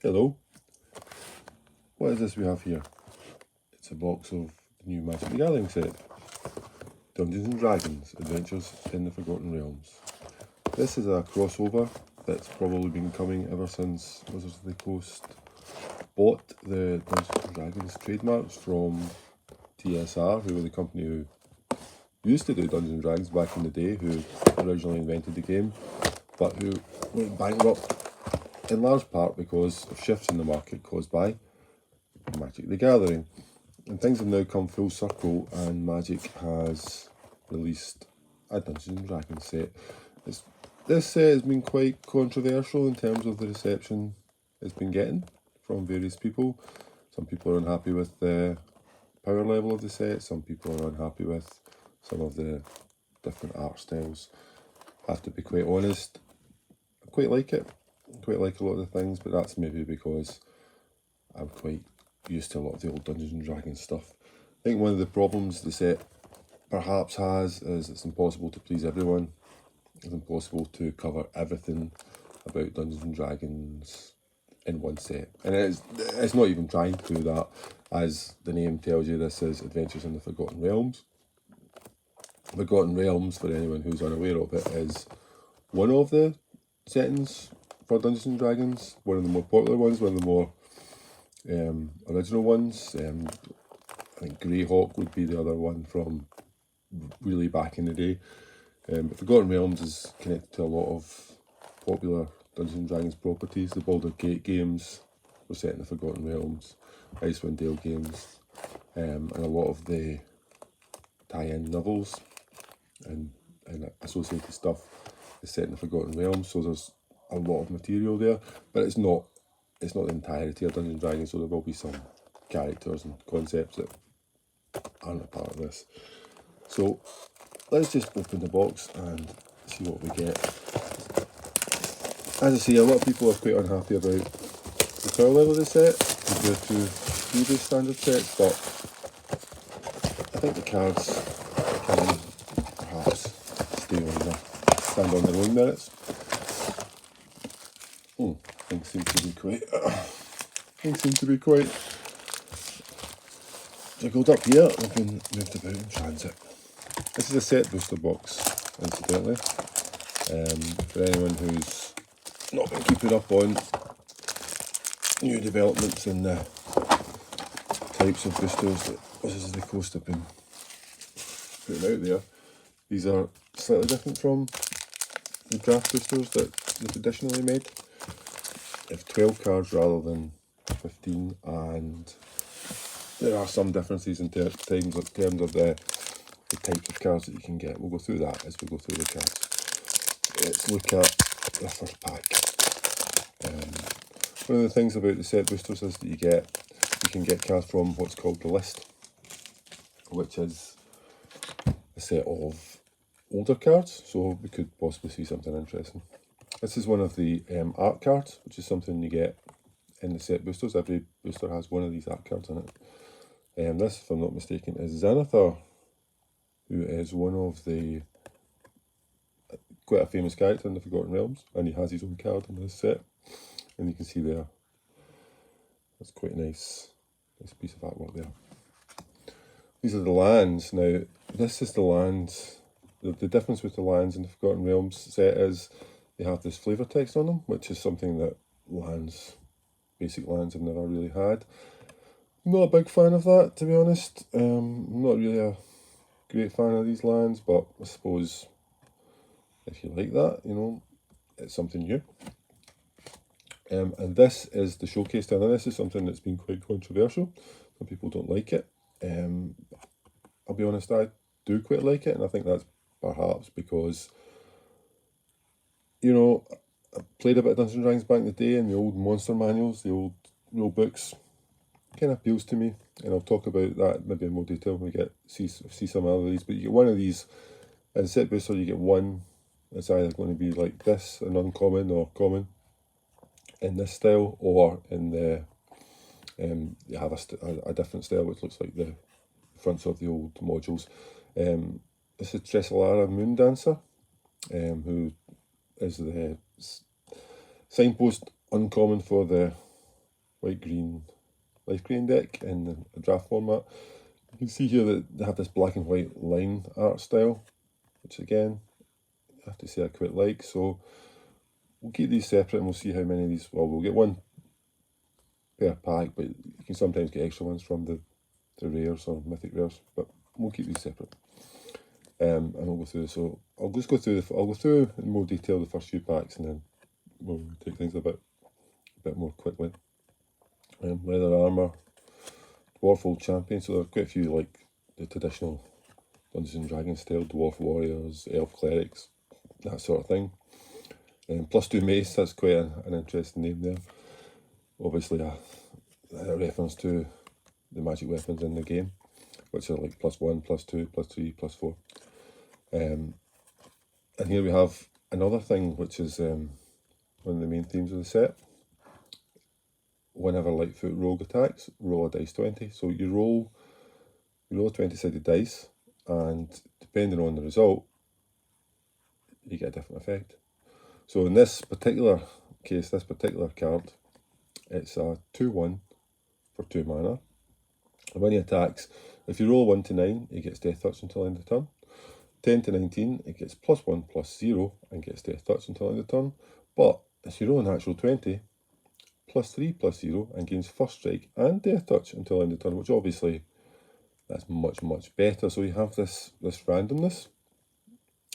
Hello, what is this we have here? It's a box of the new Magic the Gathering set, Dungeons and Dragons, Adventures in the Forgotten Realms. This is a crossover that's probably been coming ever since Wizards of the Coast bought the Dungeons and Dragons trademarks from TSR, who were the company who used to do Dungeons and Dragons back in the day, who originally invented the game, but who went bankrupt in large part because of shifts in the market caused by Magic the Gathering. And things have now come full circle, and Magic has released a Dungeons and Dragons set. This set has been quite controversial in terms of the reception it's been getting from various people. Some people are unhappy with the power level of the set, some people are unhappy with some of the different art styles. I have to be quite honest, I quite like it. I quite like a lot of the things, but that's maybe because I'm quite used to a lot of the old Dungeons and Dragons stuff. I think one of the problems the set perhaps has is it's impossible to please everyone. It's impossible to cover everything about Dungeons and Dragons in one set. And it's not even trying to do that. As the name tells you, this is Adventures in the Forgotten Realms. Forgotten Realms, for anyone who's unaware of it, is one of the settings for Dungeons and Dragons, one of the more popular ones, one of the more original ones. I think Greyhawk would be the other one from really back in the day. But Forgotten Realms is connected to a lot of popular Dungeons and Dragons properties. The Baldur's Gate games were set in the Forgotten Realms, Icewind Dale games, and a lot of the tie-in novels and associated stuff is set in the Forgotten Realms. So there's a lot of material there, but it's not the entirety of Dungeons and Dragons. So there will be some characters and concepts that aren't a part of this. So let's just open the box and see what we get. As I say, a lot of people are quite unhappy about the power level of the set compared to previous standard sets, but I think the cards can perhaps stand on their own merits. Things seem to be quite jiggled up here. They've been moved about in transit. This is a set booster box, incidentally. For anyone who's not been keeping up on new developments in the types of boosters that Wizards of the Coast have been putting out there, these are slightly different from the draft boosters that they traditionally made. They have 12 cards rather than 15, and there are some differences in terms of the types of cards that you can get. We'll go through that as we go through the cards. Let's look at the first pack. One of the things about the set boosters is that you can get cards from what's called the list, which is a set of older cards, so we could possibly see something interesting. This is one of the art cards, which is something you get in the set boosters. Every booster has one of these art cards in it. This, if I'm not mistaken, is Xanathar, who is one of the quite a famous character in the Forgotten Realms, and he has his own card in this set. And you can see there, that's quite a nice piece of artwork there. These are the lands. Now, this is the lands. The difference with the lands in the Forgotten Realms set is they have this flavour text on them, which is something that basic lands have never really had. I'm not a big fan of that, to be honest. I'm not really a great fan of these lands, but I suppose if you like that, it's something new. And this is the showcase style. Now, this is something that's been quite controversial. Some people don't like it. I'll be honest, I do quite like it, and I think that's perhaps because, I played a bit of Dungeons and Dragons back in the day, and the old monster manuals, the old rule books, kind of appeals to me, and I'll talk about that maybe in more detail when we see some of these. But you get one of these in set booster, you get one that's either going to be like this, an uncommon or common in this style, or in the you have a different style which looks like the fronts of the old modules. This is Tresselara Moondancer, who is the signpost uncommon for the white-green life green deck in the draft format. You can see here that they have this black and white line art style, which again, I have to say I quite like. So we'll keep these separate and we'll see how many of these, well, we'll get one per pack, but you can sometimes get extra ones from the rares or mythic rares, but we'll keep these separate. And I'll go through. So I'll just go through. I'll go through in more detail the first few packs, and then we'll take things a bit more quickly. Leather armor, dwarf old champion. So there are quite a few like the traditional Dungeons and Dragons style dwarf warriors, elf clerics, that sort of thing. +2 mace. That's quite an interesting name there. Obviously, a reference to the magic weapons in the game, which are like +1, +2, +3, +4. And here we have another thing, which is one of the main themes of the set. Whenever Lightfoot rogue attacks, roll a dice 20. So you roll a 20-sided dice, and depending on the result, you get a different effect. So in this particular case, this particular card, it's a 2/1 for 2 mana. And when he attacks, if you roll 1 to 9, he gets Death Touch until end of turn. 10 to 19, it gets +1/+0 and gets Death Touch until end of turn. But if you roll a natural 20, +3/+0 and gains First Strike and Death Touch until end of turn, which obviously that's much better. So you have this randomness,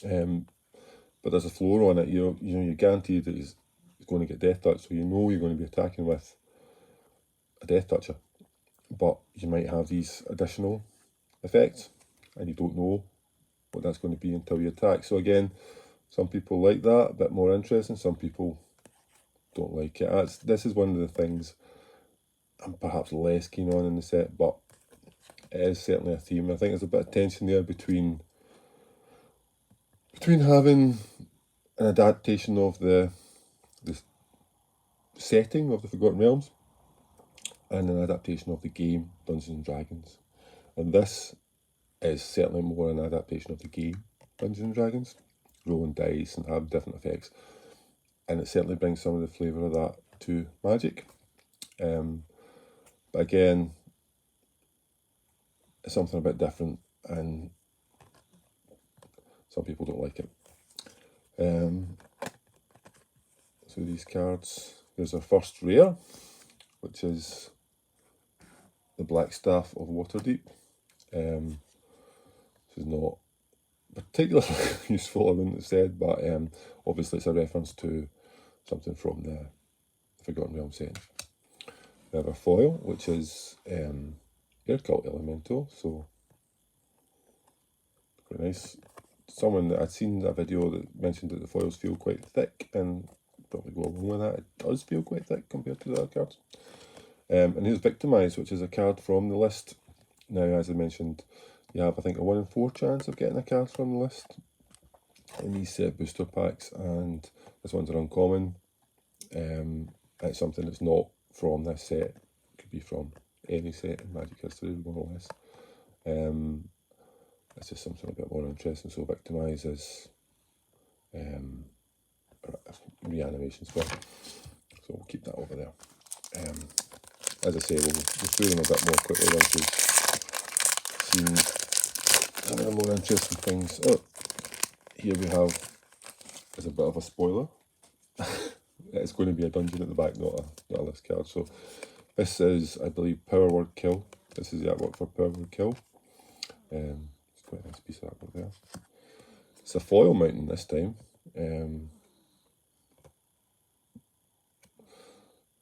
but there's a floor on it. You're guaranteed that he's going to get Death Touch, so you know you're going to be attacking with a Death Toucher. But you might have these additional effects, and you don't know what that's going to be until you attack. So again, some people like that, a bit more interesting. Some people don't like it. This is one of the things I'm perhaps less keen on in the set, but it is certainly a theme. I think there's a bit of tension there between having an adaptation of the setting of the Forgotten Realms and an adaptation of the game Dungeons and Dragons. And this is certainly more an adaptation of the game Dungeons and Dragons, rolling dice and having different effects. And it certainly brings some of the flavour of that to Magic. But again, it's something a bit different, and some people don't like it. So these cards, there's our first rare, which is the Blackstaff of Waterdeep. This is not particularly useful, I wouldn't have said, but obviously it's a reference to something from the Forgotten Realms setting. We have a foil, which is Air Cult Elemental, so quite nice. Someone that I'd seen a video that mentioned that the foils feel quite thick, and probably go along with that. It does feel quite thick compared to the other cards. And here's Victimize, which is a card from the list. Now, as I mentioned, you have, I think, a 1 in 4 chance of getting a card from the list in these set booster packs, and this one's an uncommon. It's something that's not from this set. It could be from any set in Magic history, more or less. It's just something a bit more interesting. So Victimize is a reanimation spell. So we'll keep that over there. As I say, we'll go through them a bit more quickly once we've seen some of the more interesting things. Oh, here we have, as a bit of a spoiler, it's going to be a dungeon at the back, not a list card. So this is, I believe, Power Word Kill. This is the artwork for Power Word Kill. It's quite a nice piece of artwork there. It's a foil mountain this time.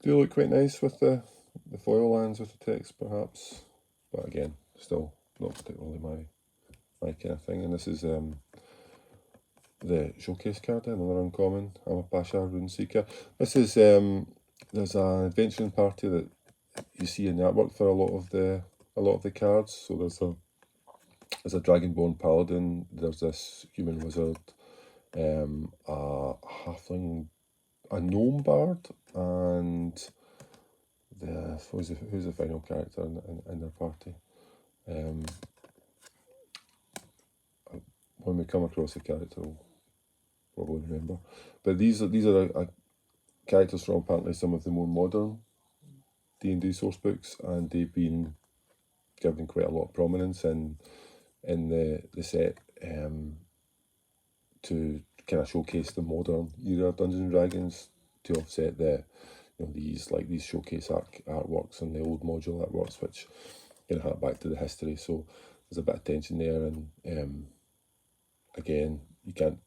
Do look quite nice with the foil lands with the text, perhaps, but again, still not particularly my kind of thing. And this is the showcase card, another uncommon, Amapasha Runeseeker. This is there's an adventuring party that you see in the artwork for a lot of the cards. So there's a Dragonborn Paladin, there's this human wizard, a halfling, a gnome bard, and who's the final character in their party. When we come across the character, we'll probably remember. But these are characters from apparently some of the more modern D&D source books, and they've been given quite a lot of prominence in the set to kind of showcase the modern era of Dungeons and Dragons, to offset these showcase artworks and the old module artworks, which kind of hark back to the history. So there's a bit of tension there, and again, you can't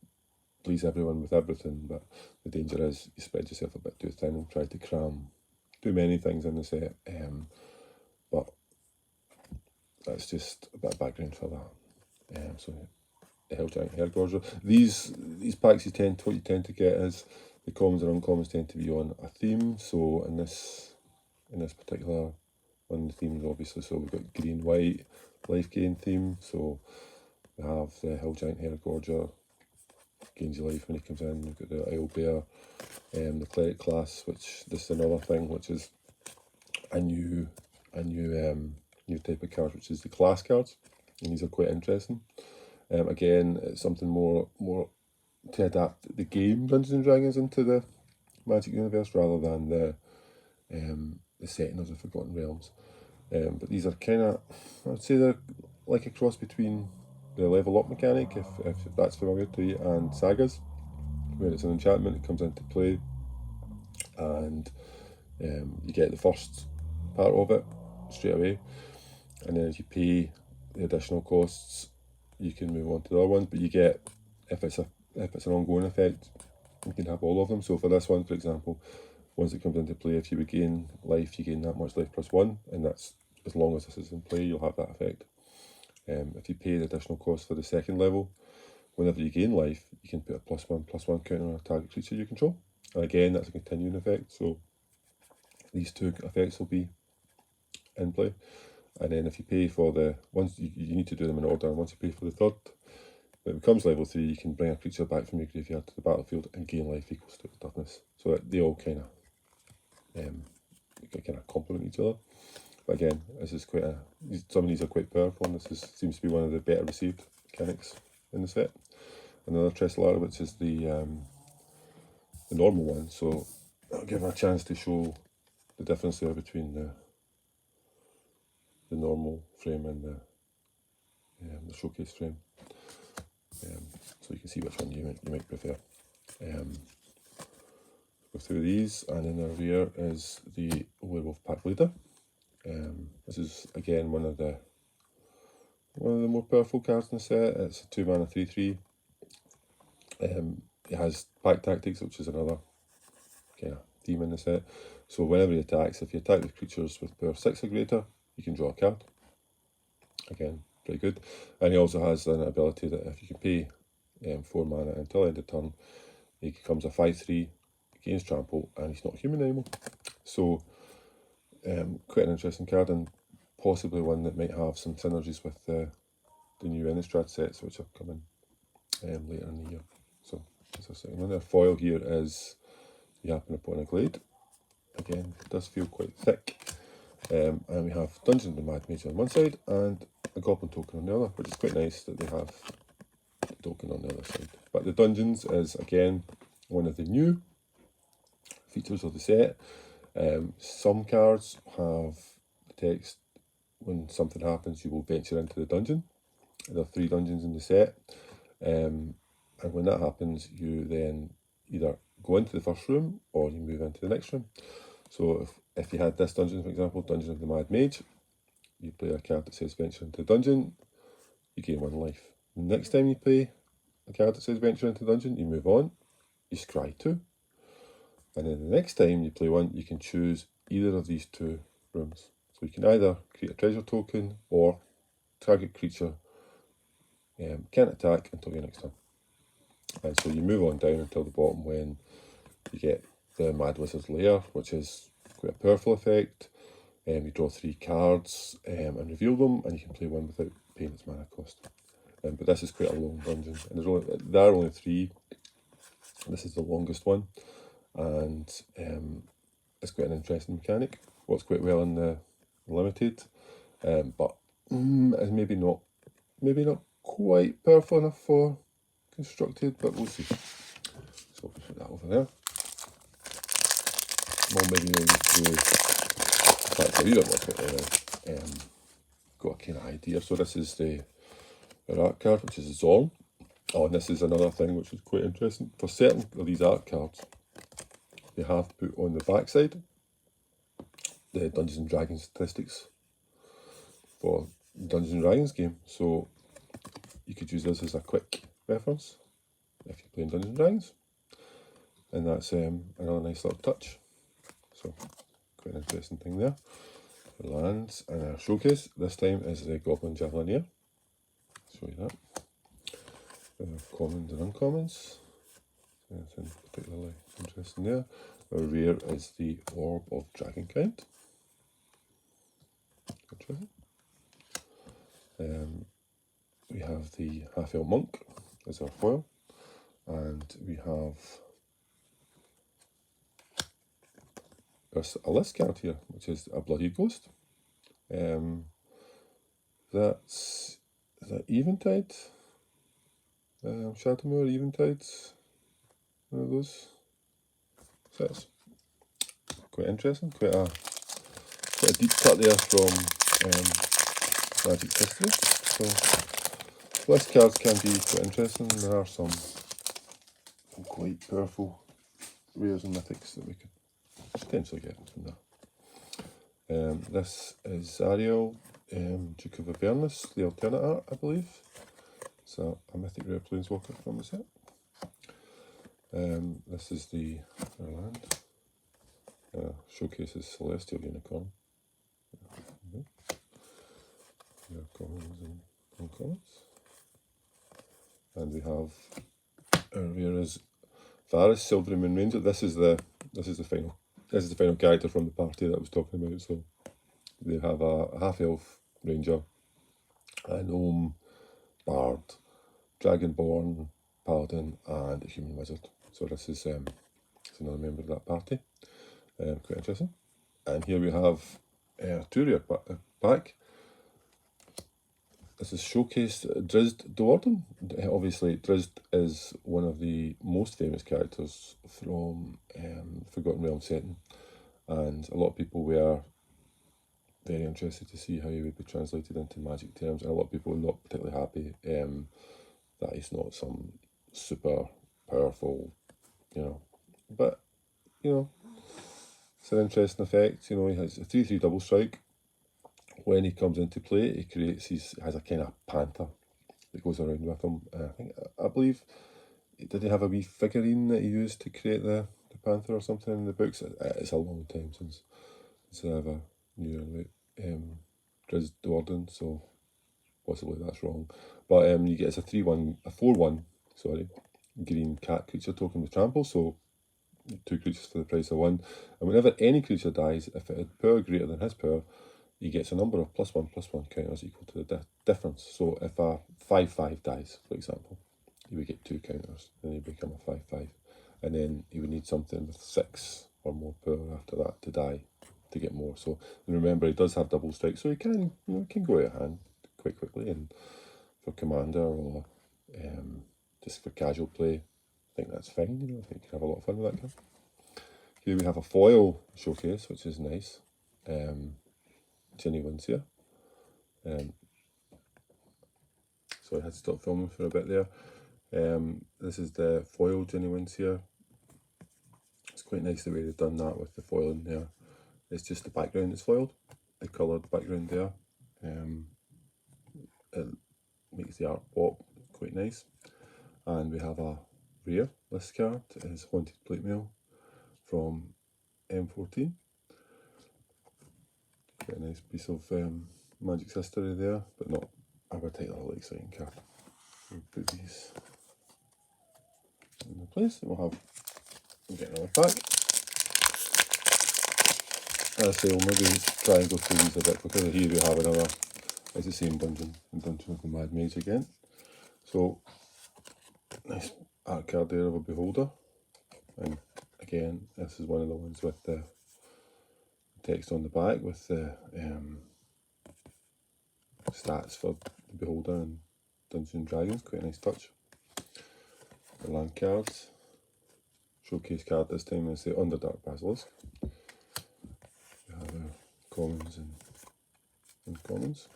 please everyone with everything, but the danger is you spread yourself a bit too thin and try to cram too many things in the set. But that's just a bit of background for that. So the Hellgiant Hairgorger. These packs what you tend to get is the commons and uncommons tend to be on a theme. So in this particular one, the themes obviously, so we've got green, white, life gain theme. So we have the Hellgiant Hairgorger, gains your life when he comes in. We've got the Owlbear, the cleric class, which this is another thing, which is a new type of card, which is the class cards, and these are quite interesting. Again, it's something more to adapt the game Dungeons and Dragons into the Magic universe rather than the setting of the Forgotten Realms. But these are kind of, I would say they're like a cross between the level up mechanic, if that's familiar to you, and sagas, where it's an enchantment that comes into play, and you get the first part of it straight away, and then if you pay the additional costs, you can move on to the other ones. But you get, if it's an ongoing effect, you can have all of them. So for this one, for example, once it comes into play, if you regain life, you gain that much life plus 1, and that's as long as this is in play, you'll have that effect. If you pay the additional cost for the second level, whenever you gain life, you can put a +1/+1 counter on a target creature you control. And again, that's a continuing effect, so these two effects will be in play. And then if you pay for you need to do them in order, and once you pay for the third, when it becomes level 3, you can bring a creature back from your graveyard to the battlefield and gain life equals to the toughness. So that they all kind of complement each other. But again, this is some of these are quite powerful, and seems to be one of the better received mechanics in the set. Another Tressalara, which is the normal one, so I'll give her a chance to show the difference there between the normal frame and the showcase frame, so you can see which one you might prefer. Go through these, and in the rear is the Werewolf Pack Leader. This is again one of the more powerful cards in the set. It's a 2-mana 3/3. It has Pack Tactics, which is another kind of theme in the set. So whenever he attacks, if you attack with creatures with power 6 or greater, you can draw a card. Again, pretty good. And he also has an ability that if you can pay 4 mana until end of turn, he becomes a 5/3, gains trample, and he's not human anymore. So quite an interesting card, and possibly one that might have some synergies with the new Innistrad sets, which are coming later in the year. So that's a second one. The foil here is you happen upon a glade. Again, it does feel quite thick. And we have Dungeons of the Mad Mage on one side and a Goblin token on the other, which is quite nice that they have the token on the other side. But the Dungeons is again one of the new features of the set. Some cards have the text, when something happens you will venture into the dungeon. There are 3 dungeons in the set, and when that happens you then either go into the first room or you move into the next room. So if you had this dungeon, for example, Dungeon of the Mad Mage, you play a card that says venture into the dungeon, you gain 1 life. The next time you play a card that says venture into the dungeon, you move on, you scry 2. And then the next time you play one, you can choose either of these 2 rooms. So you can either create a treasure token or target creature can't attack until your next turn. And so you move on down until the bottom when you get the Mad Wizard's Lair, which is quite a powerful effect. You draw 3 cards and reveal them, and you can play one without paying its mana cost. But this is quite a long dungeon, and there are only 3. This is the longest one, and it's quite an interesting mechanic. Works quite well in the limited, but it's maybe not quite powerful enough for constructed, but we'll see. So we'll put that over there. Well, maybe we'll need to pack's a wee bit more quickly now. Got a kind of idea. So this is the art card, which is Zorn. Oh, and this is another thing which is quite interesting. For certain of these art cards, they have put on the back side the Dungeons and Dragons statistics for Dungeons and Dragons game. So you could use this as a quick reference if you're playing Dungeons and Dragons. And that's another nice little touch. So quite an interesting thing there. The lands and our showcase. This time is the Goblin Javelineer. Show you that. Commons and uncommons. Anything particularly interesting there. Our rare is the Orb of Dragonkind. Interesting. We have the Half-Elf Monk as our foil, and we have a list card here, which is a Bloody Ghost. That's Eventide. Shadowmoor Eventides. One of those sets. Quite interesting. Quite a deep cut there from Magic's history. So list cards can be quite interesting. There are some quite powerful rares and mythics that we could potentially get from there. This is Ariel, Duke of Avernus, the alternate art, I believe. So a mythic rare planeswalker from the set. This is the land. Showcases Celestial Unicorn. Commons and uncommons. And we have our rare is Varys, Silvery Moon Ranger. This is the final character from the party that I was talking about. So they have a half-elf ranger, a gnome, bard, dragonborn, paladin, and a human wizard. So this is another member of that party. Quite interesting. And here we have two rare pack. This is showcased Drizzt Do'Urden. Obviously, Drizzt is one of the most famous characters from Forgotten Realms setting, and a lot of people were very interested to see how he would be translated into Magic terms, and a lot of people were not particularly happy that he's not some super powerful, but it's an interesting effect. He has a 3/3 double strike. When he comes into play, he has a kind of panther that goes around with him. I believe, did he have a wee figurine that he used to create the panther or something in the books? It's a long time since I ever knew about Drizzt Do'Urden, so possibly that's wrong. But you get it's a 4/1, green cat creature token with trample, so 2 creatures for the price of 1. And whenever any creature dies, if it had power greater than his power, he gets a number of +1/+1 counters equal to the difference. So if a 5/5 dies, for example, he would get 2 counters, and he'd become a 5/5. And then he would need something with 6 or more power after that to die to get more. So and remember, he does have double strike, so he can go out of hand quite quickly. And for commander or just for casual play, I think that's fine. I think you can have a lot of fun with that card. Here we have a foil showcase, which is nice. Ginny Windsor. So I had to stop filming for a bit there. This is the foil Ginny Windsor. It's quite nice the way they've done that with the foil in there. It's just the background that's foiled, the coloured background there. It makes the art pop quite nice. And we have a rare list card. It is Haunted Plate Mail from M14. Quite a nice piece of Magic's history there, but not a particularly exciting card. We'll put these in place, and we'll get another pack. As I say, we'll maybe try and go through these a bit quicker. Here we have another, it's the same Dungeon of the Mad Mage again. So, nice art card there of a Beholder. And again, this is one of the ones with the text on the back with the stats for the Beholder and Dungeons and Dragons. Quite a nice touch. The land cards. Showcase card this time is the Underdark Basilisk. We have a commons and uncommons.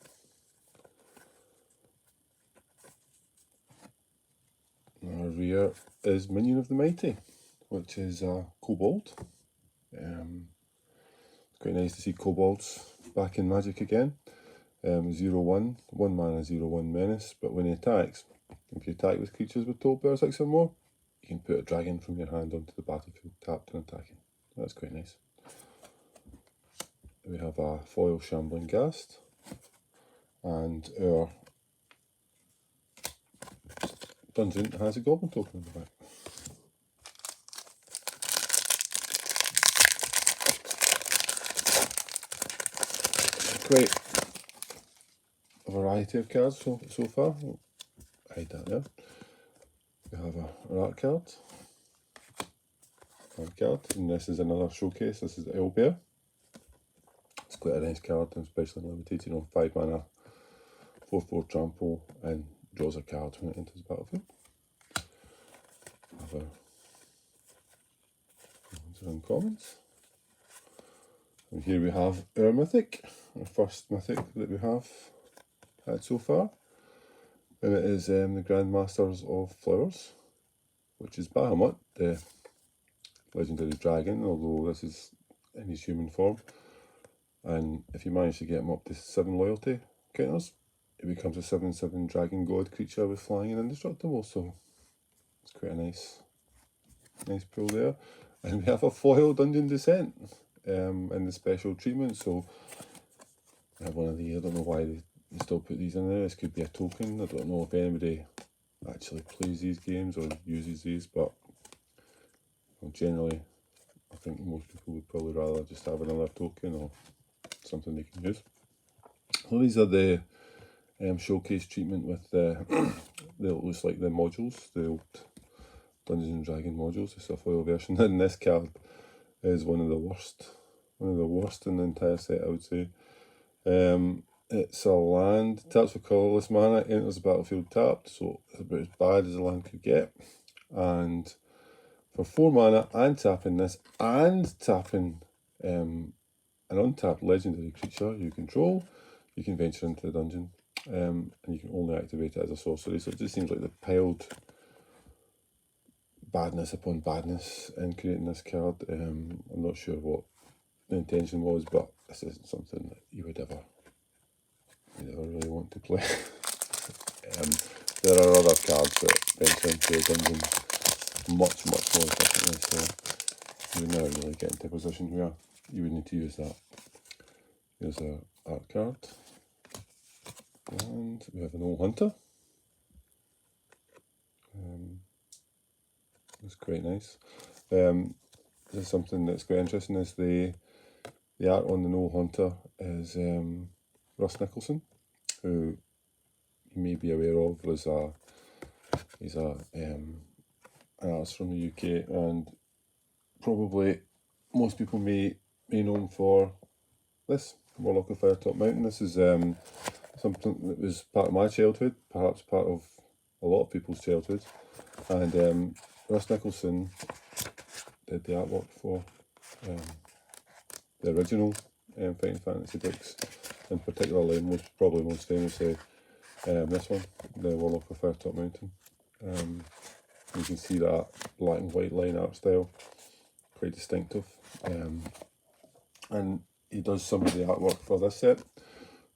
Our rare is Minion of the Mighty, which is a kobold. It's quite nice to see kobolds back in Magic again. 0/1, 1 mana, 0/1 menace, but when he attacks, if you attack with creatures with total power 6 or more, you can put a dragon from your hand onto the battlefield, tapped and attacking. That's quite nice. We have a foil Shambling Ghast, and our dungeon has a goblin token in the back. Quite a variety of cards so far. I'll hide that there. We have an art card, and this is another showcase. This is the Owlbear. It's quite a nice card, especially limited, 5 mana, 4/4 trample, and draws a card when it enters the battlefield. Have our uncommons. And here we have our mythic, our first mythic that we have had so far. And it is the Grandmasters of Flowers, which is Bahamut, the legendary dragon, although this is in his human form. And if you manage to get him up to 7 loyalty counters, it becomes a 7/7 dragon god creature with flying and indestructible. So it's quite a nice pull there. And we have a foil Dungeon Descent in the special treatment. So I have one of these. I don't know why they still put these in there. This could be a token. I don't know if anybody actually plays these games or uses these, but generally I think most people would probably rather just have another token or something they can use. So these are the showcase treatment with the looks like the modules, the old Dungeons and Dragons modules. It's a foil version, and this card is one of the worst in the entire set, I would say. It's a land, taps for colourless mana, enters the battlefield tapped, so it's about as bad as a land could get. And for 4 mana and tapping this, and tapping an untapped legendary creature you control, you can venture into the dungeon, and you can only activate it as a sorcery. So it just seems like they've piled badness upon badness in creating this card. I'm not sure what the intention was, but this isn't something that you would ever really want to play. There are other cards that venture into the dungeon much more efficiently, so you would never really get into a position where you would need to use that. Here's our art card, and we have an Old Hunter. It's quite nice. This is something that's quite interesting. Is the art on the Old Hunter is Russ Nicholson, who you may be aware of. He's an artist from the UK, and probably most people may know him for this, Warlock of Firetop Mountain. This is something that was part of my childhood, perhaps part of a lot of people's childhood, and Russ Nicholson did the artwork for the original Final Fantasy books, and particularly most famously this one, the Warlock of Firetop Mountain. You can see that black and white line art style, quite distinctive, and he does some of the artwork for this set,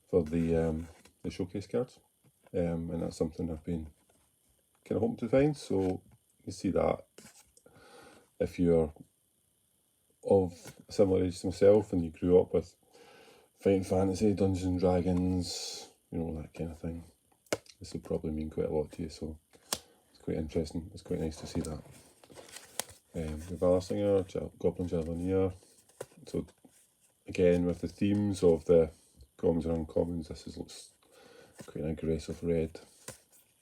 for the showcase cards, and that's something I've been kind of hoping to find. So you see that if you're of a similar age to myself and you grew up with Final Fantasy, Dungeons and Dragons, that kind of thing, this will probably mean quite a lot to you. So it's quite interesting. It's quite nice to see that. The Valorsinger, Goblin Javelineer. So again, with the themes of the commons and uncommons, this looks quite an aggressive red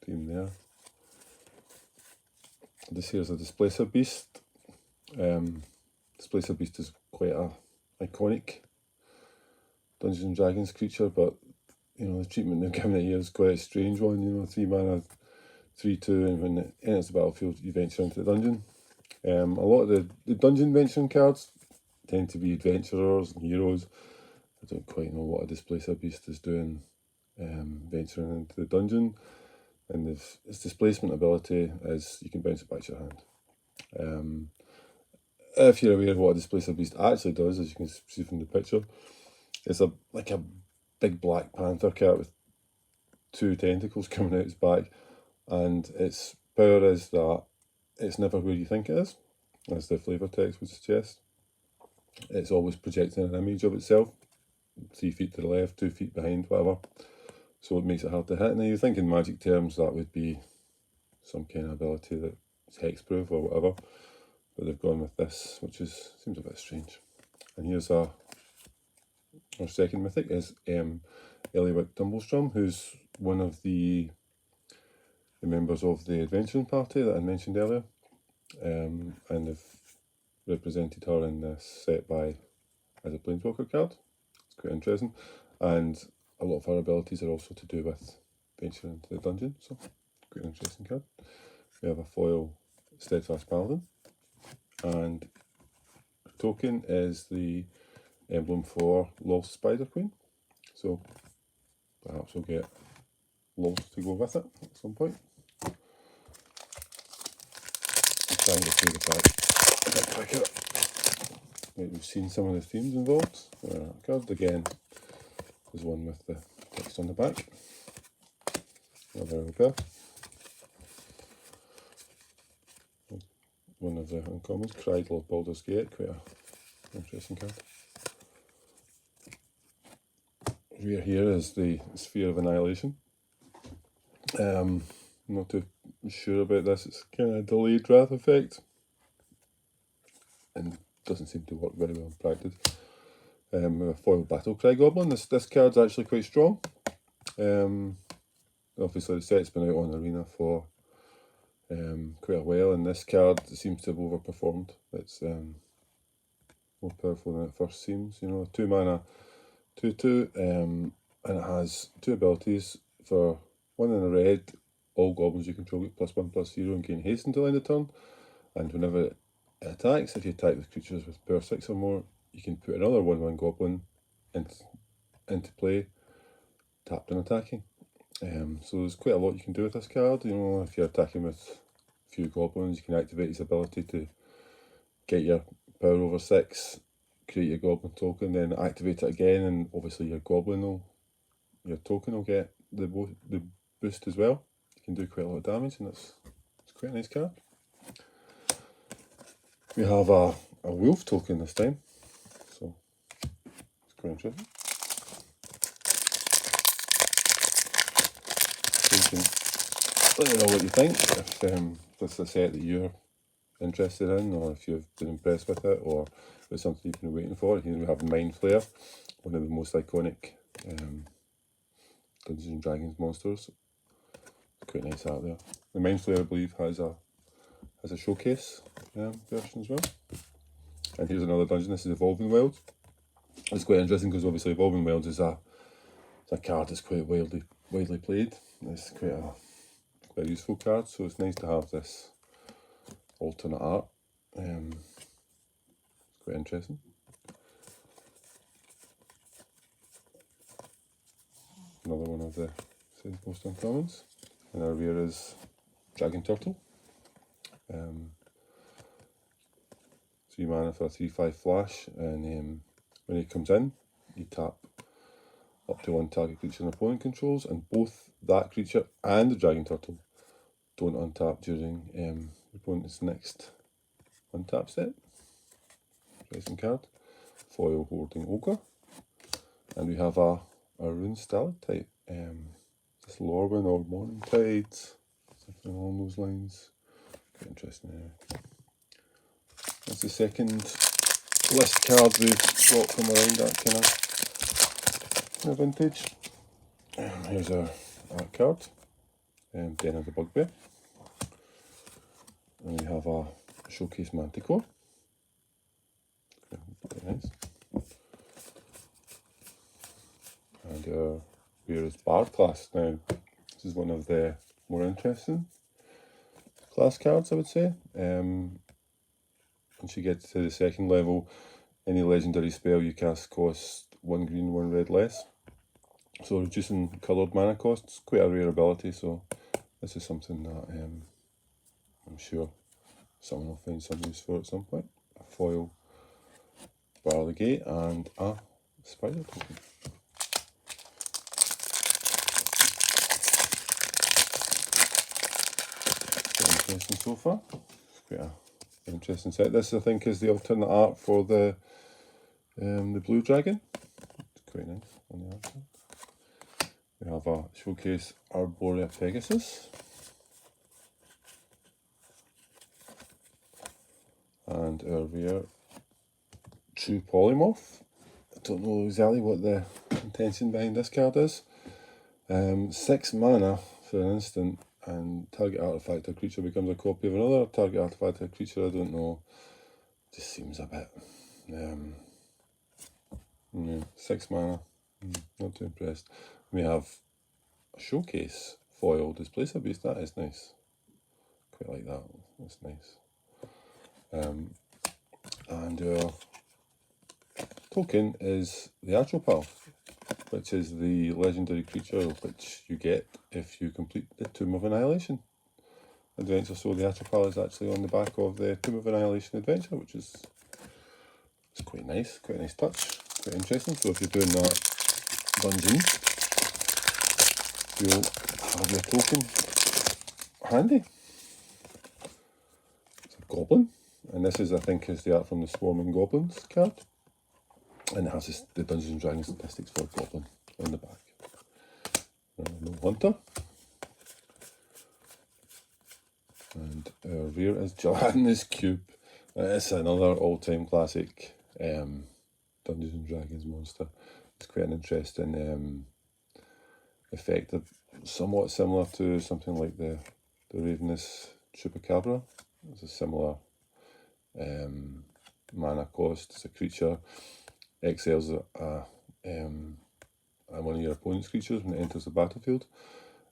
theme there. This here is a Displacer Beast. Displacer Beast is quite a iconic Dungeons and Dragons creature, but the treatment they've given it here is quite a strange one. 3 mana, 3/2, and when it enters the battlefield, you venture into the dungeon. A lot of the dungeon venturing cards tend to be adventurers and heroes, I don't quite know what a Displacer Beast is doing venturing into the dungeon. And its displacement ability is you can bounce it back to your hand. If you're aware of what a Displacer Beast actually does, as you can see from the picture, it's like a big black panther cat with 2 tentacles coming out its back, and its power is that it's never where you think it is, as the flavour text would suggest. It's always projecting an image of itself, 3 feet to the left, 2 feet behind, whatever. So it makes it hard to hit. Now you think in magic terms that would be some kind of ability that's hexproof or whatever, but they've gone with this, which seems a bit strange. And here's our second mythic is Eliwick Tumblestrum, who's one of the members of the adventuring party that I mentioned earlier, and they've represented her in this set as a Planeswalker card. It's quite interesting, and a lot of her abilities are also to do with venturing into the dungeon, so quite an interesting card. We have a foil Steadfast Paladin, and token is the emblem for Lost Spider Queen, so perhaps we'll get Lost to go with it at some point. I'll try and get through the back a bit quicker. Right, we've seen some of the themes involved. Card again is one with the text on the back. Another repair. One of the uncommons, Cridle of Baldur's Gate, quite an interesting card. Rear here is the Sphere of Annihilation. I'm not too sure about this. It's kind of delayed wrath effect, and doesn't seem to work very well in practice. With a foil Battlecry Goblin. This card's actually quite strong. Obviously the set's been out on Arena for quite a while, and this card seems to have overperformed. It's more powerful than it first seems. You know, 2 mana, 2/2, and it has 2 abilities. For 1 in a red, all goblins you control get +1/+0 and gain haste until end of turn. And whenever it attacks, if you attack with creatures with power 6 or more, you can put another 1/1 goblin into play, tapped and attacking. So there's quite a lot you can do with this card. You know, if you're attacking with a few goblins, you can activate his ability to get your power over 6, create your goblin token, then activate it again, and obviously your token will get the boost as well. You can do quite a lot of damage, and it's quite a nice card. We have a wolf token this time, so it's quite interesting. So you can let me know what you think, if this is a set that you're interested in, or if you've been impressed with it, or if it's something you've been waiting for. Here we have Mind Flayer, one of the most iconic Dungeons and Dragons monsters. Quite nice art there. The Mind Flayer, I believe, has a showcase version as well. And here's another dungeon. This is Evolving Wilds. It's quite interesting because obviously Evolving Wilds is a card that's quite widely played. It's quite a useful card, so it's nice to have this alternate art. It's quite interesting. Another one of the most uncommons. And our rear is Dragon Turtle. 3 mana for a 3/5 flash, and when he comes in, you tap up to 1 target creature an opponent controls, and both that creature and the Dragon Turtle don't untap during the opponent's next untap step. Interesting card. Foil Hoarding Ogre. And we have a Rune Stalactite. This Lorwyn or Morningtide, something along those lines. Quite interesting. That's the second list card we've got from around that kind of vintage. Here's our art card, Den of the Bugbear. And we have a Showcase Manticore. Very nice. And our rear is Bard class. Now, this is one of the more interesting class cards, I would say. Once you get to the second level, any legendary spell you cast costs one green, one red less. So reducing coloured mana costs, quite a rare ability, so this is something that I'm sure someone will find some use for at some point. A foil Bar of the Gate and a spider token. Quite interesting so far. Quite a interesting set. This I think is the alternate art for the blue dragon. It's quite nice on the art side. We have a showcase Arborea Pegasus. And our rare True Polymorph. I don't know exactly what the intention behind this card is. 6 mana for an instant, and target artifact or creature becomes a copy of another target artifact or creature. I don't know. Just seems a bit. 6 mana. Not too impressed. We have a showcase foil Displacer Beast. That is nice. Quite like that. That's nice. And our token is the Atropal, which is the legendary creature which you get if you complete the Tomb of Annihilation adventure. So the Atropal is actually on the back of the Tomb of Annihilation adventure, which is quite nice touch, quite interesting. So if you're doing that dungeon, you'll have your token handy. It's a goblin, and this is, I think, is the art from the Swarming Goblins card, and it has the Dungeons and Dragons statistics for Goblin on the back. No Hunter. And our rare is Gelatinous Cube. It's another all-time classic Dungeons and Dragons monster. It's quite an interesting effect, somewhat similar to something like the Ravenous Chupacabra. It's a similar mana cost. It's a creature, exiles one of your opponent's creatures when it enters the battlefield,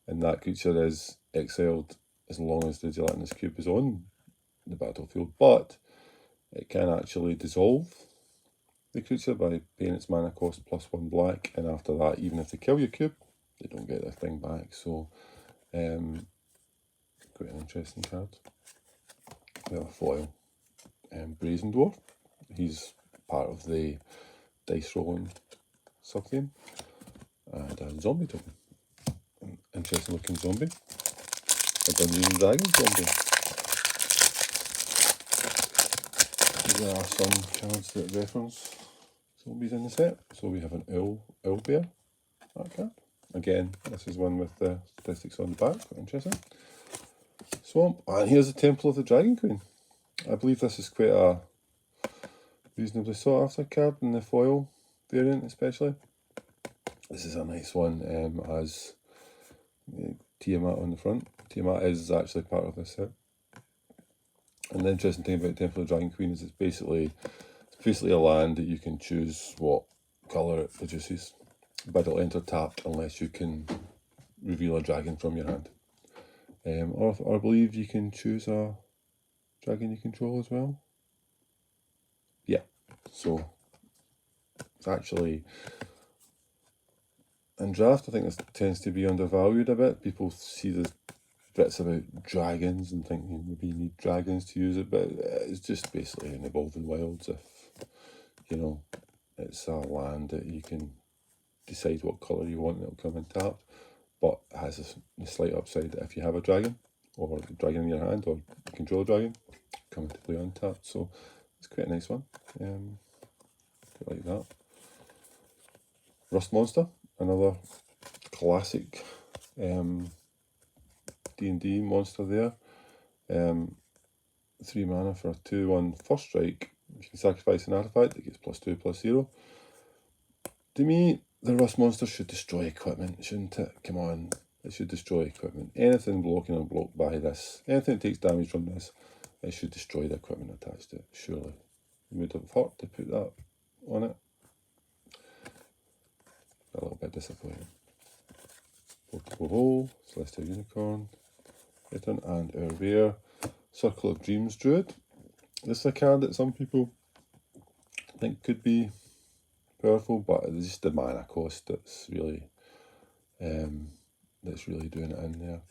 and that creature is exiled as long as the Gelatinous Cube is on the battlefield, but it can actually dissolve the creature by paying its mana cost +1 black, and after that, even if they kill your cube, they don't get their thing back. So quite an interesting card. We have a foil Brazen Dwarf. He's part of the dice rolling subtheme. And a zombie token. An interesting looking zombie. A Dungeons and Dragons zombie. There are some cards that reference zombies in the set. So we have an owl bear, that card. Again, this is one with the statistics on the back, quite interesting. Swamp, and here's the Temple of the Dragon Queen. I believe this is quite a reasonably sought after card in the foil variant especially. This is a nice one, as Tiamat on the front. Tiamat is actually part of this set. And the interesting thing about Temple of the Dragon Queen is it's basically a land that you can choose what colour it produces, but it'll enter tapped unless you can reveal a dragon from your hand. Or I believe you can choose a dragon you control as well. Yeah, so it's actually, in draft, I think this tends to be undervalued a bit. People see the bits about dragons and think maybe you need dragons to use it, but it's just basically an Evolving Wilds. If, it's a land that you can decide what colour you want and it'll come in tapped, but it has a slight upside that if you have a dragon, or a dragon in your hand, or you control a dragon, come into play untapped. So it's quite a nice one. Quite like that. Rust Monster, another classic D&D monster there. 3 mana for a 2/1 first strike. You can sacrifice an artifact, it gets +2/+0. To me, the Rust Monster should destroy equipment, shouldn't it? Come on, it should destroy equipment. Anything blocking or blocked by this, anything that takes damage from this, it should destroy the equipment attached to it, surely. It would have hurt to put that on it. A little bit disappointing. Portable Hole, Celestial Unicorn, return, and our rare Circle of Dreams Druid. This is a card that some people think could be powerful, but it's just the mana cost that's really doing it in there.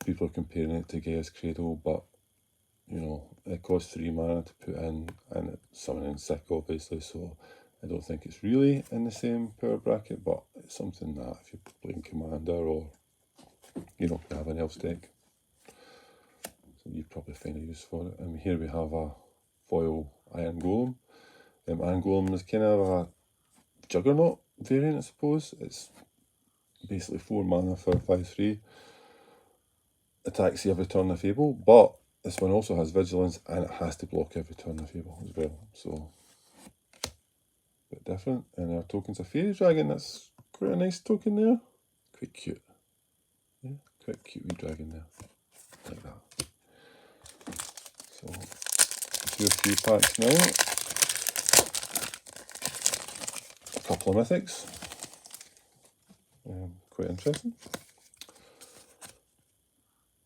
People are comparing it to Gaia's Cradle, but you know, it costs 3 mana to put in, and it's summoning sick, obviously, so I don't think it's really in the same power bracket, but it's something that if you're playing Commander or, you know, you have an Elves deck, so you probably find a use for it. And here we have a foil Iron Golem. Iron Golem is kind of a Juggernaut variant, I suppose. It's basically 4 mana for 5/3. Attacks you every turn if able, but this one also has Vigilance and it has to block every turn if able as well. So, a bit different. And our token's a Fairy Dragon. That's quite a nice token there. Quite cute. Yeah, quite cute wee dragon there. Like that. So, 2 or 3 packs now. A couple of mythics. Quite interesting.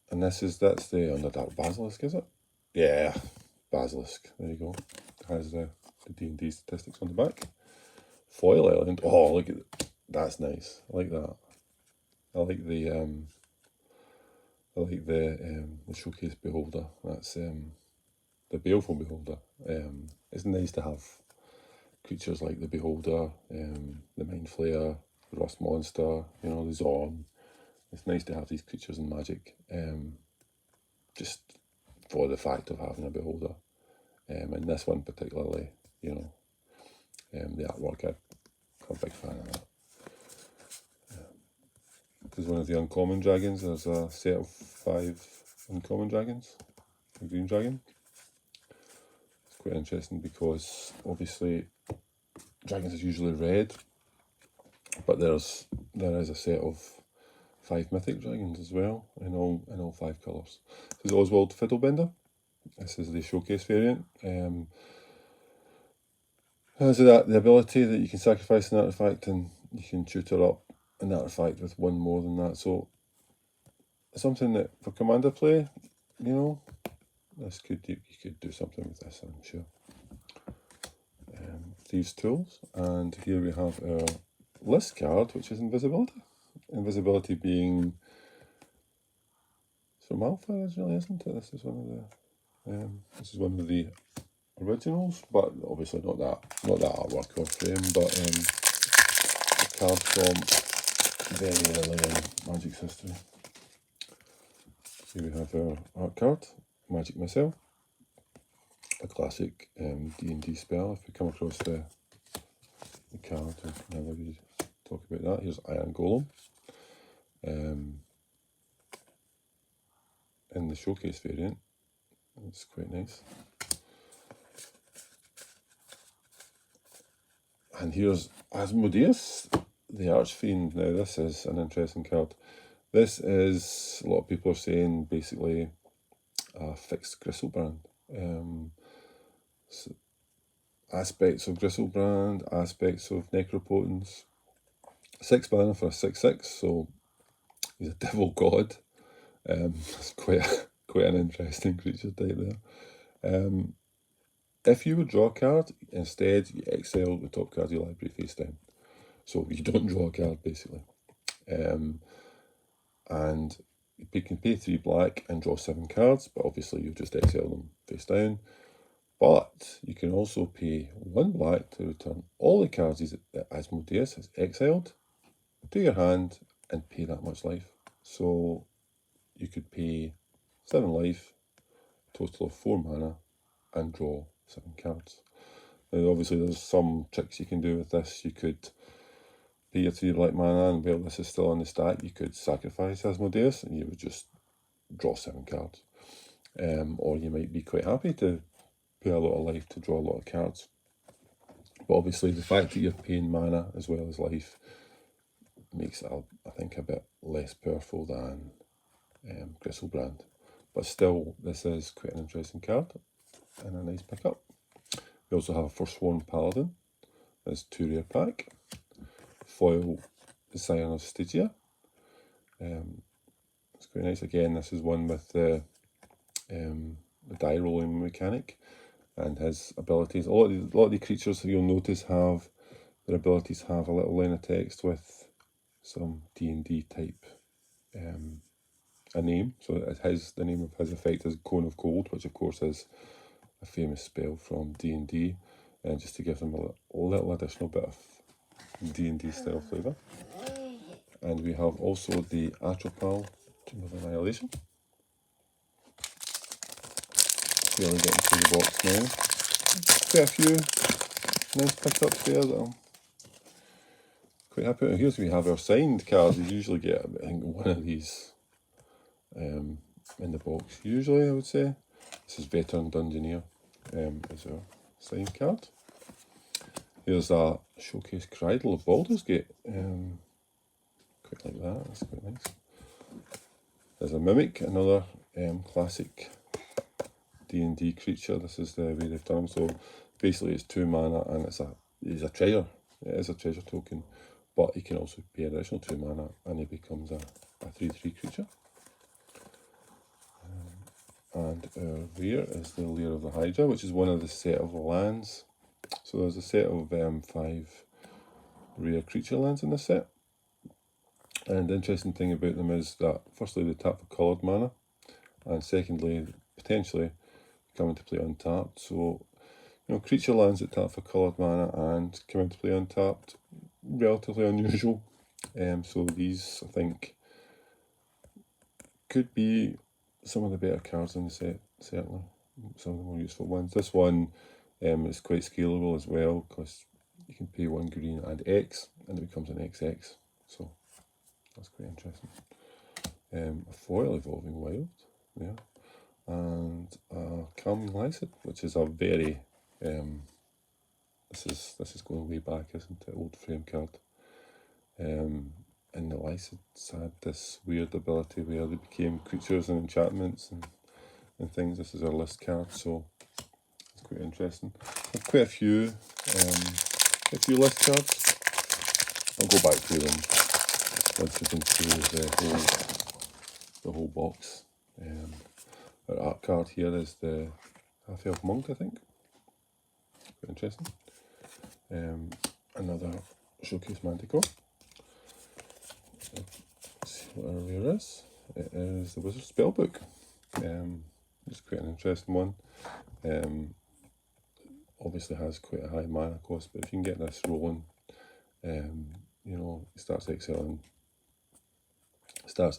And that's the Underdark Basilisk, is it? Yeah, Basilisk. There you go. It has the D&D statistics on the back. Foil element. Oh, look at it. That's nice. I like that. I like the Showcase Beholder. That's the Baleful Beholder. It's nice to have creatures like the Beholder, the Mind Flayer, the Rust Monster, you know, the Zorn. It's nice to have these creatures in Magic, just for the fact of having a Beholder. And this one particularly, you know, the artwork, I'm a big fan of that. Because one of the uncommon dragons, there's a set of 5 uncommon dragons, a green dragon. It's quite interesting because obviously dragons is usually red, but there is a set of 5 mythic dragons as well in all 5 colours. This is Oswald Fiddlebender. This is the Showcase variant. Has the ability that you can sacrifice an artifact and you can tutor up an artifact with 1 more than that. So something that for Commander play, you know, you could do something with this, I'm sure. Thieves' Tools, and here we have our list card, which is Invisibility. Invisibility being from Alpha originally, isn't it? This is one of the originals, but obviously not that artwork or frame, but a card from very early in Magic's history. Here we have our art card, Magic Missile, a classic D&D spell. If we come across the card, we can have a read, talk about that. Here's Iron Golem. In the Showcase variant, it's quite nice. And here's Asmodeus, the Archfiend. Now this is an interesting card. This is, a lot of people are saying, basically a fixed Griselbrand. So aspects of Griselbrand, aspects of Necropotence. 6 mana for a 6/6, so he's a devil god. It's quite an interesting creature type there. If you would draw a card, instead you exile the top card of your library face down. So you don't draw a card, basically. And you can pay 3 black and draw 7 cards, but obviously you just exile them face down. But you can also pay 1 black to return all the cards that Asmodeus has exiled to your hand and pay that much life. So you could pay 7 life, total of 4 mana, and draw 7 cards. Now obviously there's some tricks you can do with this. You could pay your 3 black mana, and while this is still on the stack, you could sacrifice Asmodeus and you would just draw 7 cards. Or you might be quite happy to pay a lot of life to draw a lot of cards. But obviously the fact that you're paying mana as well as life makes it, I think, a bit less powerful than Griselbrand. But still, this is quite an interesting card and a nice pickup. We also have a Forsworn Paladin. There's 2 rare pack. Foil Scion of Stygia. It's quite nice. Again, this is one with the die rolling mechanic and his abilities. A lot of the creatures you'll notice have their abilities have a little line of text with some D&D type a name. So the name of his effect is Cone of Cold, which of course is a famous spell from D&D, and just to give them a little additional bit of D&D style flavour. And we have also the Atropal Tomb of Annihilation. Really getting through the box now. Quite a few nice pickups there that I'm quite happy with. Here's we have our signed cards. We usually get, I think, one of these in the box. Usually, I would say. This is Veteran Dungeoneer as our signed card. Here's a Showcase Cridle of Baldur's Gate. Quite like that, that's quite nice. There's a Mimic, another classic D&D creature. This is the way they've done them. So basically it's 2 mana and it's a treasure. It is a treasure token, but you can also pay additional 2 mana and he becomes a 3/3 creature. And our rare is the Lair of the Hydra, which is one of the set of lands. So there's a set of 5 rare creature lands in this set. And the interesting thing about them is that firstly they tap for coloured mana, and secondly potentially come into play untapped. So creature lands that tap for coloured mana and come into play untapped, relatively unusual. So these, I think, could be some of the better cards in the set, certainly. Some of the more useful ones. This one is quite scalable as well, because you can pay 1 green and X, and it becomes an XX. So that's quite interesting. A foil Evolving Wild, yeah. And a Calming Lycid, which is a very this is going way back, isn't it? Old frame card. And the Lycids had this weird ability where they became creatures and enchantments and things. This is our list card, so it's quite interesting. Quite a few list cards. I'll go back through them once we've been through the whole box. Our art card here is the Half-Elf Monk, I think. Quite interesting. Another Showcase Manticore. Let's see what our rare is. It is the Wizard's Spellbook. It's quite an interesting one. Obviously has quite a high mana cost, but if you can get this rolling, it starts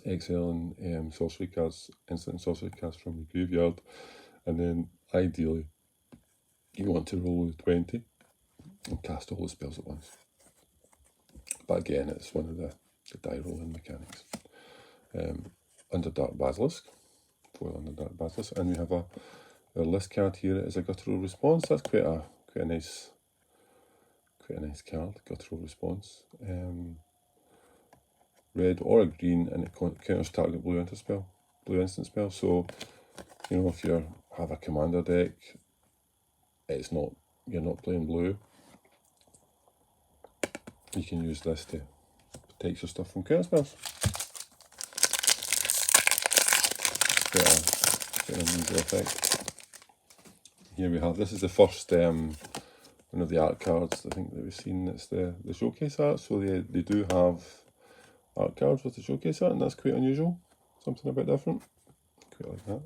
exiling sorcery cards, instant sorcery cards from the graveyard, and then ideally you want to roll with 20 and cast all the spells at once. But again, it's one of the die rolling mechanics. Underdark Basilisk, foil Underdark Basilisk, and we have our list card here is a Guttural Response. That's quite a nice card, Guttural Response. Red or a green, and it counters target blue instant spell. So, if you have a commander deck, you're not playing blue, you can use this to protect your stuff from counter spells. Quite an unusual effect. Here we have, this is the first one of the art cards I think that we've seen. It's the showcase art, so they do have art cards with the showcase art, and that's quite unusual. Something a bit different. Quite like that.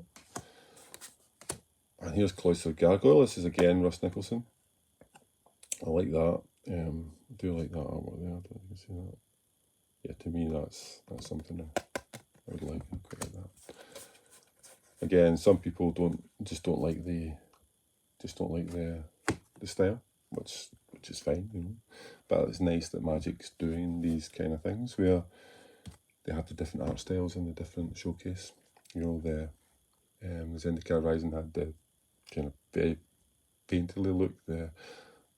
And here's Cloistered Gargoyle. This is again Russ Nicholson. I like that. I do like that artwork there. I don't know if you can see that. Yeah, to me that's something I would like. I quite like that. Again, some people don't like the style, which is fine, But it's nice that Magic's doing these kind of things where they have the different art styles in the different showcase. The Zendikar Rising had the kind of very painterly look. The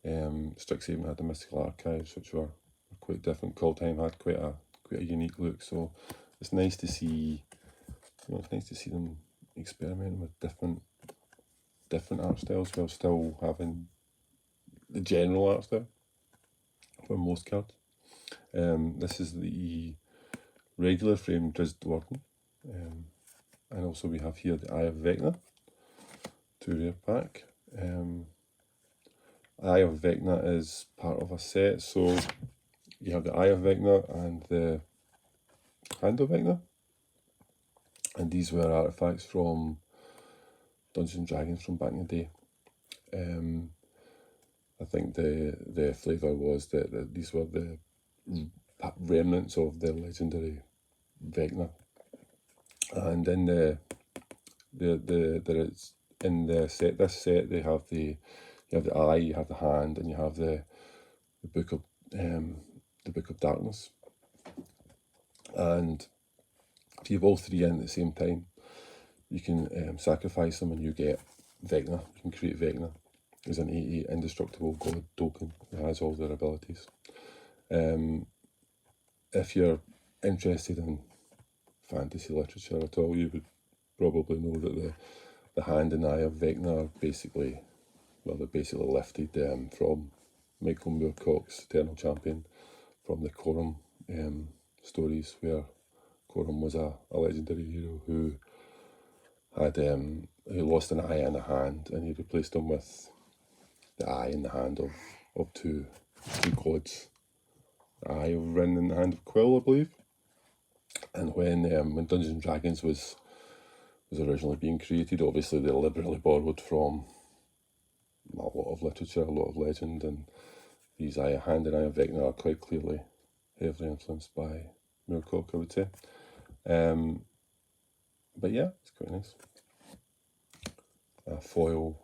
Strixhaven had the Mystical Archives, which were quite different. Kaldheim had quite a unique look. So it's nice to see. It's nice to see them experimenting with different art styles while still having the general art style for most cards. This is the regular frame Drizzt Do'Urden, and also we have here the Eye of Vecna, 2 rare pack, Eye of Vecna is part of a set, so you have the Eye of Vecna and the Hand of Vecna, and these were artifacts from Dungeons and Dragons from back in the day. I think the flavour was that these were the remnants of the legendary Vecna, and in this set they have you have the eye, you have the hand, and you have the book of darkness. And if you have all three in at the same time, you can sacrifice them and you get Vecna. You can create Vecna as an 8/8 indestructible god token that has all their abilities. If you're interested in fantasy literature at all, you would probably know that the hand and eye of Vecna are basically lifted from Michael Moorcock's Eternal Champion, from the Corum stories, where Corum was a legendary hero who had who lost an eye and a hand, and he replaced them with the eye and the hand of two gods. The eye of Rin and the hand of Quill, I believe. And when Dungeons and Dragons was originally being created, obviously they liberally borrowed from a lot of literature, a lot of legend, and these Hand and Eye of Vecna are quite clearly heavily influenced by Moorcock, I would say. But yeah, it's quite nice. Foil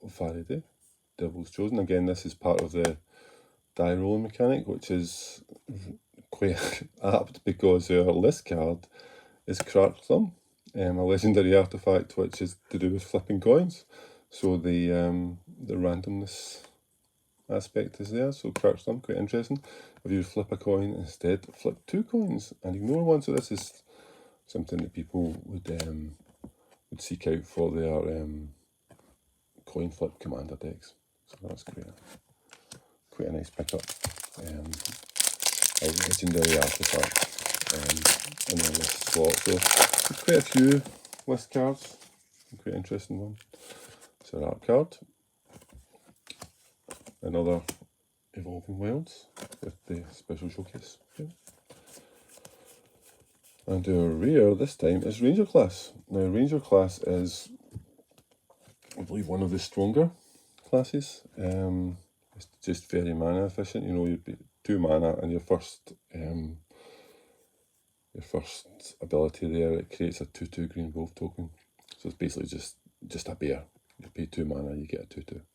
Faraday, Devil's Chosen. Again, this is part of the die rolling mechanic, which is quite apt because our list card is Cracked Thumb, a legendary artifact which is to do with flipping coins. So the randomness aspect is there. So Cracked Thumb, quite interesting. If you flip a coin instead, flip 2 coins and ignore one. So this is something that people would seek out for their coin flip commander decks. So that's quite a nice pickup. A legendary artifact in the list slot. So quite a few list cards. Quite interesting one. So that card. Another Evolving Wilds with the special showcase. Yeah. And our rare this time is Ranger Class. Now Ranger Class is, I believe, one of the stronger classes. It's just very mana efficient. You know, you'd be 2 mana, and your first ability there, it creates a 2/2 green wolf token. So it's basically just a bear. You pay 2 mana, you get a 2/2,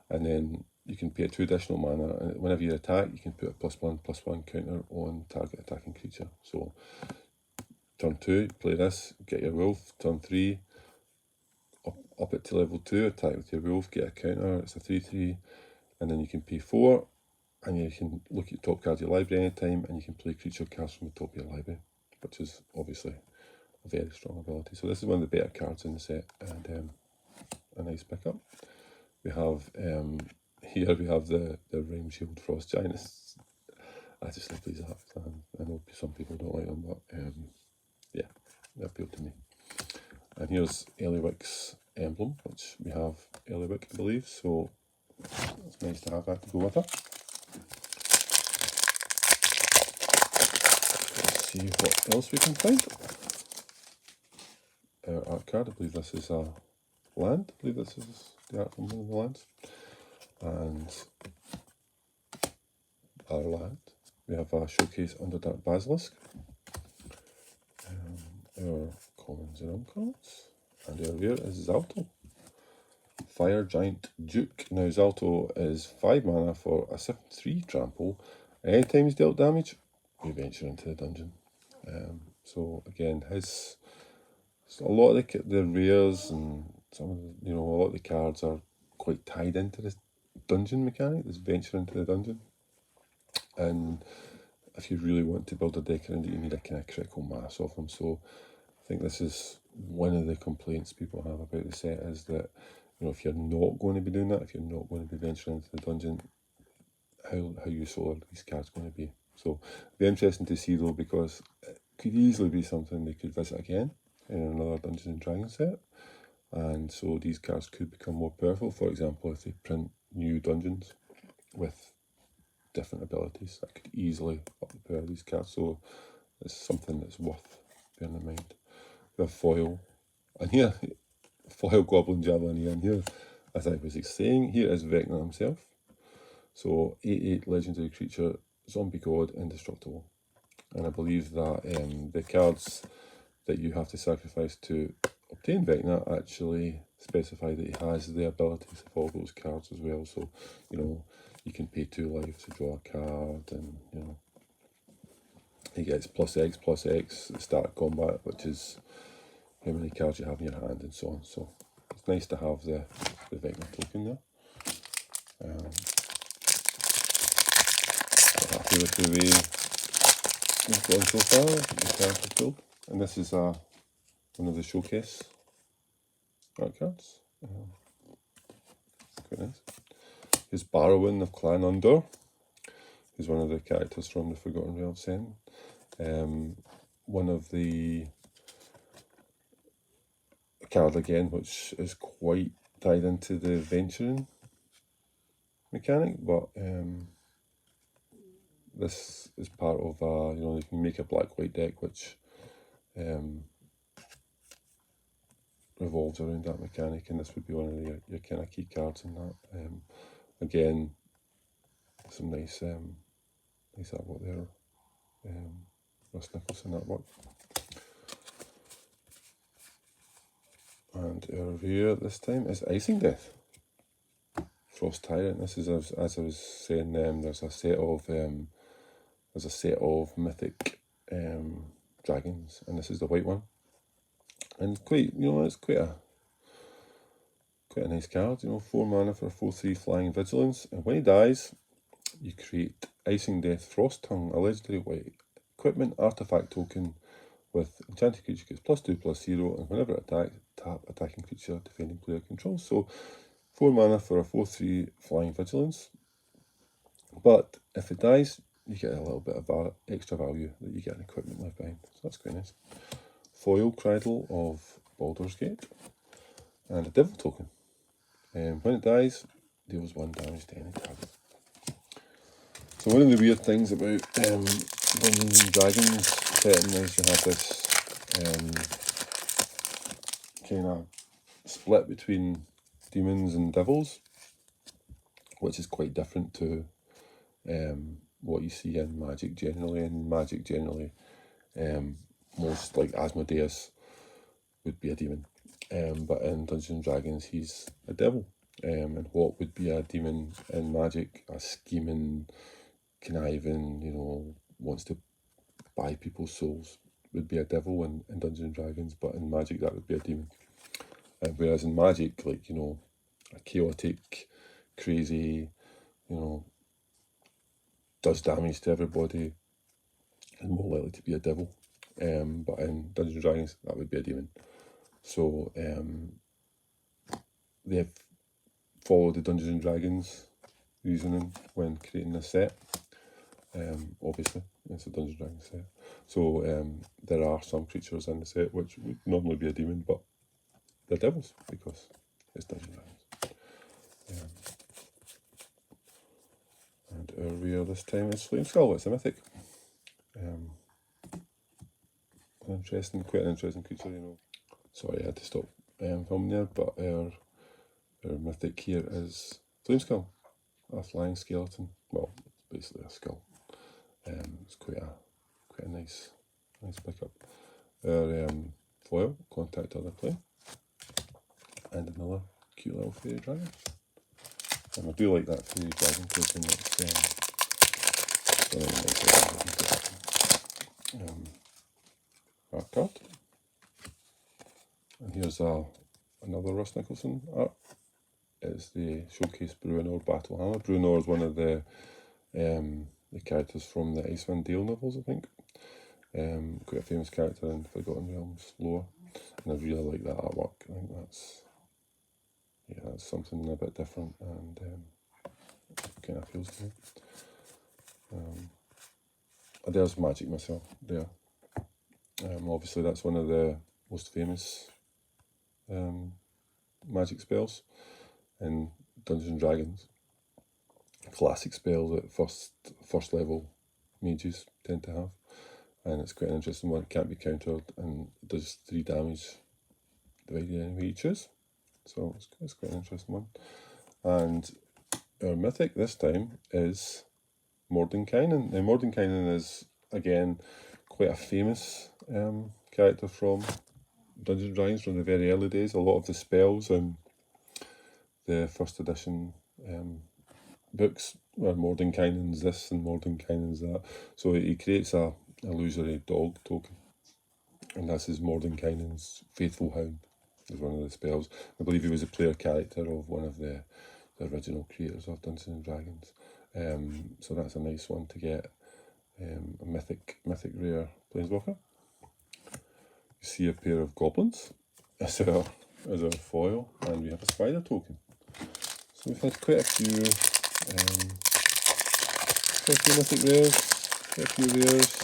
and then you can pay 2 additional mana, and whenever you attack, you can put a +1/+1 counter on target attacking creature. So turn 2, play this, get your wolf. Turn 3, up it to level 2, attack with your wolf, get a counter. It's a 3/3, and then you can pay 4, and you can look at the top card of your library anytime, and you can play creature cards from the top of your library, which is obviously a very strong ability. So this is one of the better cards in the set, and a nice pickup. We have here we have the Realm Shield Frost Giant. I just like these arts. I know some people don't like them, but yeah, they appeal to me. And here's Eliwick's emblem, which we have Eliwick, I believe, so it's nice to have that to go with it. Let's see what else we can find. Our art card, I believe this is a land. I believe this is the art from one of the lands. And our land, we have a showcase Underdark Basilisk. Our commons and uncommons. And our rare is Zalto, Fire Giant Duke. Now Zalto is 5 mana for a 7/3 trample. Anytime he's dealt damage, we venture into the dungeon. So again, a lot of the rares and some of the, a lot of the cards are quite tied into this dungeon mechanic, this venture into the dungeon. And if you really want to build a deck around it, you need a kind of critical mass of them. So I think this is one of the complaints people have about the set, is that, if you're not going to be doing that, if you're not going to be venturing into the dungeon, how useful are these cards going to be? So it'll be interesting to see though, because it could easily be something they could visit again in another Dungeons and Dragons set, and so these cards could become more powerful. For example, if they print new dungeons with different abilities that could easily up the power of these cards. So it's something that's worth bearing in mind. We have foil, and here, foil Goblin Javelin here, and here, as I was saying, here is Vecna himself. So 8/8 legendary creature, zombie god, indestructible. And I believe that the cards that you have to sacrifice to obtain Vecna actually specify that he has the abilities of all those cards as well. So, you know, you can pay 2 life to draw a card, and, you know, he gets +X at the start of combat, which is how many cards you have in your hand and so on. So it's nice to have the Vecna token there. Happy with the way we've gone so far, the character build. And this is one of the showcase art cards. Quite nice. Here's Barrowin of Clan Under, who's one of the characters from the Forgotten Realms set. One of the card again, which is quite tied into the venturing mechanic, but this is part of you know, you can make a black-white deck which revolves around that mechanic, and this would be one of your kind of key cards in that. Again, some nice nice artwork there. Russ Nicholson artwork. And our rare this time is Icing Death, Frost Tyrant. This is, as I was saying, there's a set of mythic dragons, and this is the white one. And quite, you know, it's quite a nice card. You know, 4 mana for a 4/3 flying vigilance, and when he dies, you create Icing Death Frost Tongue, a legendary white equipment artifact token with enchanted creature gets +2/+0, and whenever it attacks, tap attacking creature defending player controls. So 4 mana for a 4/3 flying vigilance, but if it dies, you get a little bit of extra value that you get an equipment left behind. So that's quite nice. Foil Cradle of Baldur's Gate, and a Devil token. When it dies, deals 1 damage to any target. So one of the weird things about Dungeons and Dragons setting is you have this kind of split between demons and devils, which is quite different to what you see in Magic generally. In Magic generally, most like Asmodeus would be a demon, but in Dungeons and Dragons he's a devil. And what would be a demon in Magic? A scheming, conniving, you know, wants to buy people's souls, would be a devil in Dungeons and Dragons, but in Magic that would be a demon. Whereas in Magic, like, you know, a chaotic, crazy, you know, does damage to everybody, is more likely to be a devil. But in Dungeons and Dragons, that would be a demon. So they have followed the Dungeons and Dragons reasoning when creating this set. Obviously, it's a Dungeons and Dragons set. So there are some creatures in the set which would normally be a demon, but they're devils because it's Dungeons and Dragons. And our rare this time is Flame Skull. It's a mythic. Quite an interesting creature, you know. Sorry, I had to stop filming there, but our mythic here is Flame Skull, a flying skeleton. Well, it's basically a skull. It's quite a nice pickup. Our foil, Contact Other Play, and another cute little fairy dragon. And I do like that fairy dragon token. It's art card. And here's another Russ Nicholson art. It's the Showcase Bruenor Battlehammer. Bruenor is one of the characters from the Icewind Dale novels, I think. Quite a famous character in Forgotten Realms lore, and I really like that artwork. I think that's something a bit different, and kind of appeals to me. There's Magic Missile there. Obviously that's one of the most famous magic spells in Dungeons and Dragons. classic spells that first level mages tend to have, and it's quite an interesting one. It can't be countered and it does 3 damage divided any way you choose, so it's quite an interesting one. And our mythic this time is Mordenkainen. Now Mordenkainen is again quite a famous character from Dungeons & Dragons from the very early days. A lot of the spells in the first edition books were Mordenkainen's this and Mordenkainen's that. So he creates a illusory dog token, and this is Mordenkainen's Faithful Hound is one of the spells. I believe he was a player character of one of the original creators of Dungeons & Dragons. So that's a nice one to get. A mythic rare planeswalker. You see a pair of goblins as our foil, and we have a spider token. So we've had quite a few mythic rares, quite a few rares.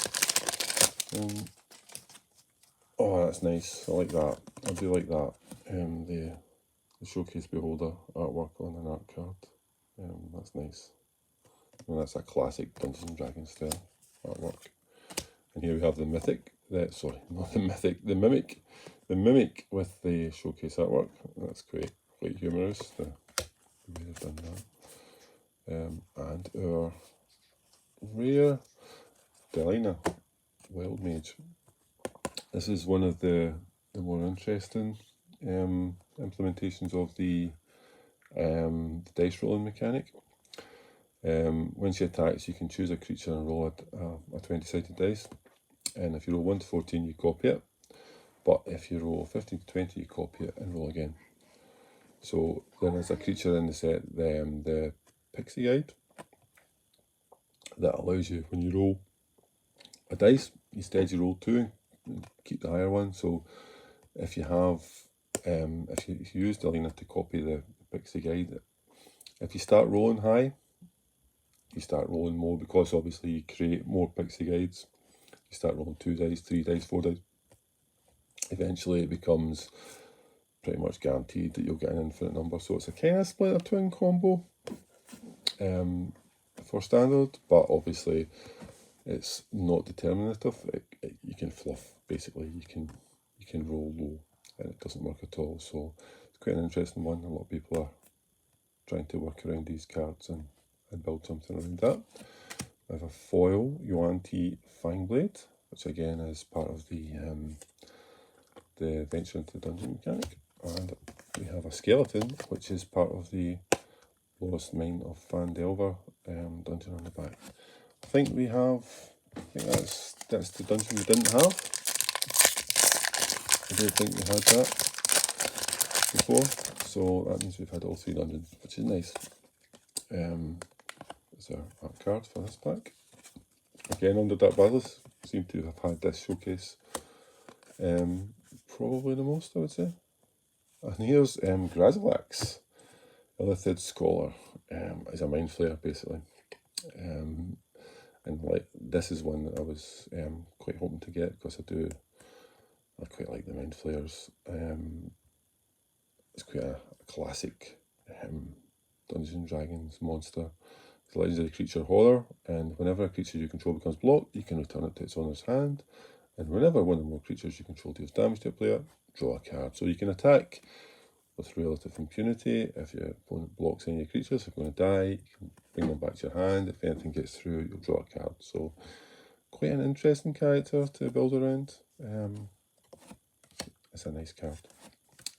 Oh, that's nice. I like that. I do like that. The Showcase Beholder artwork on an art card. That's nice. And that's a classic Dungeons & Dragons style artwork. And here we have the mythic. Not the mythic. The mimic. The mimic with the Showcase artwork. That's quite humorous. The way they've done that. And our rare Delina Wild Mage. This is one of the more interesting implementations of the dice rolling mechanic. When she attacks, you can choose a creature and roll a 20-sided dice. And if you roll 1 to 14, you copy it. But if you roll 15 to 20, you copy it and roll again. So then there's a creature in the set, the Pixie Guide, that allows you, when you roll a dice, instead you roll 2 and keep the higher one. So if you have, if you use Delina to copy the Pixie Guide, if you start rolling high, you start rolling more, because obviously you create more Pixie Guides. You start rolling 2 dice, 3 dice, 4 dice. Eventually it becomes pretty much guaranteed that you'll get an infinite number. So it's a kind of splinter twin combo for standard, but obviously it's not determinative. You can fluff, basically. You can roll low and it doesn't work at all. So it's quite an interesting one. A lot of people are trying to work around these cards and build something around that. I have a foil Yuan-Ti Fangblade, which again is part of the Venture into the Dungeon mechanic. And we have a skeleton, which is part of the Lowest Mine of Phandelver dungeon on the back. I think that's the dungeon we didn't have. I don't think we had that before, so that means we've had all 3 dungeons, which is nice. There's our art card for this pack. Again, Underdark Battles seem to have had this showcase probably the most, I would say. And here's Grazilax, Illithid Scholar. Is a Mind Flayer, basically. And like this is one that I was quite hoping to get, because I quite like the Mind Flayers. It's quite a classic Dungeons & Dragons monster. It's a legendary creature horror, and whenever a creature you control becomes blocked, you can return it to its owner's hand. And whenever one or more creatures you control deals damage to a player, draw a card. So you can attack with relative impunity. If your opponent blocks any of your creatures, they're going to die. You can bring them back to your hand. If anything gets through, you'll draw a card. So quite an interesting character to build around. It's a nice card.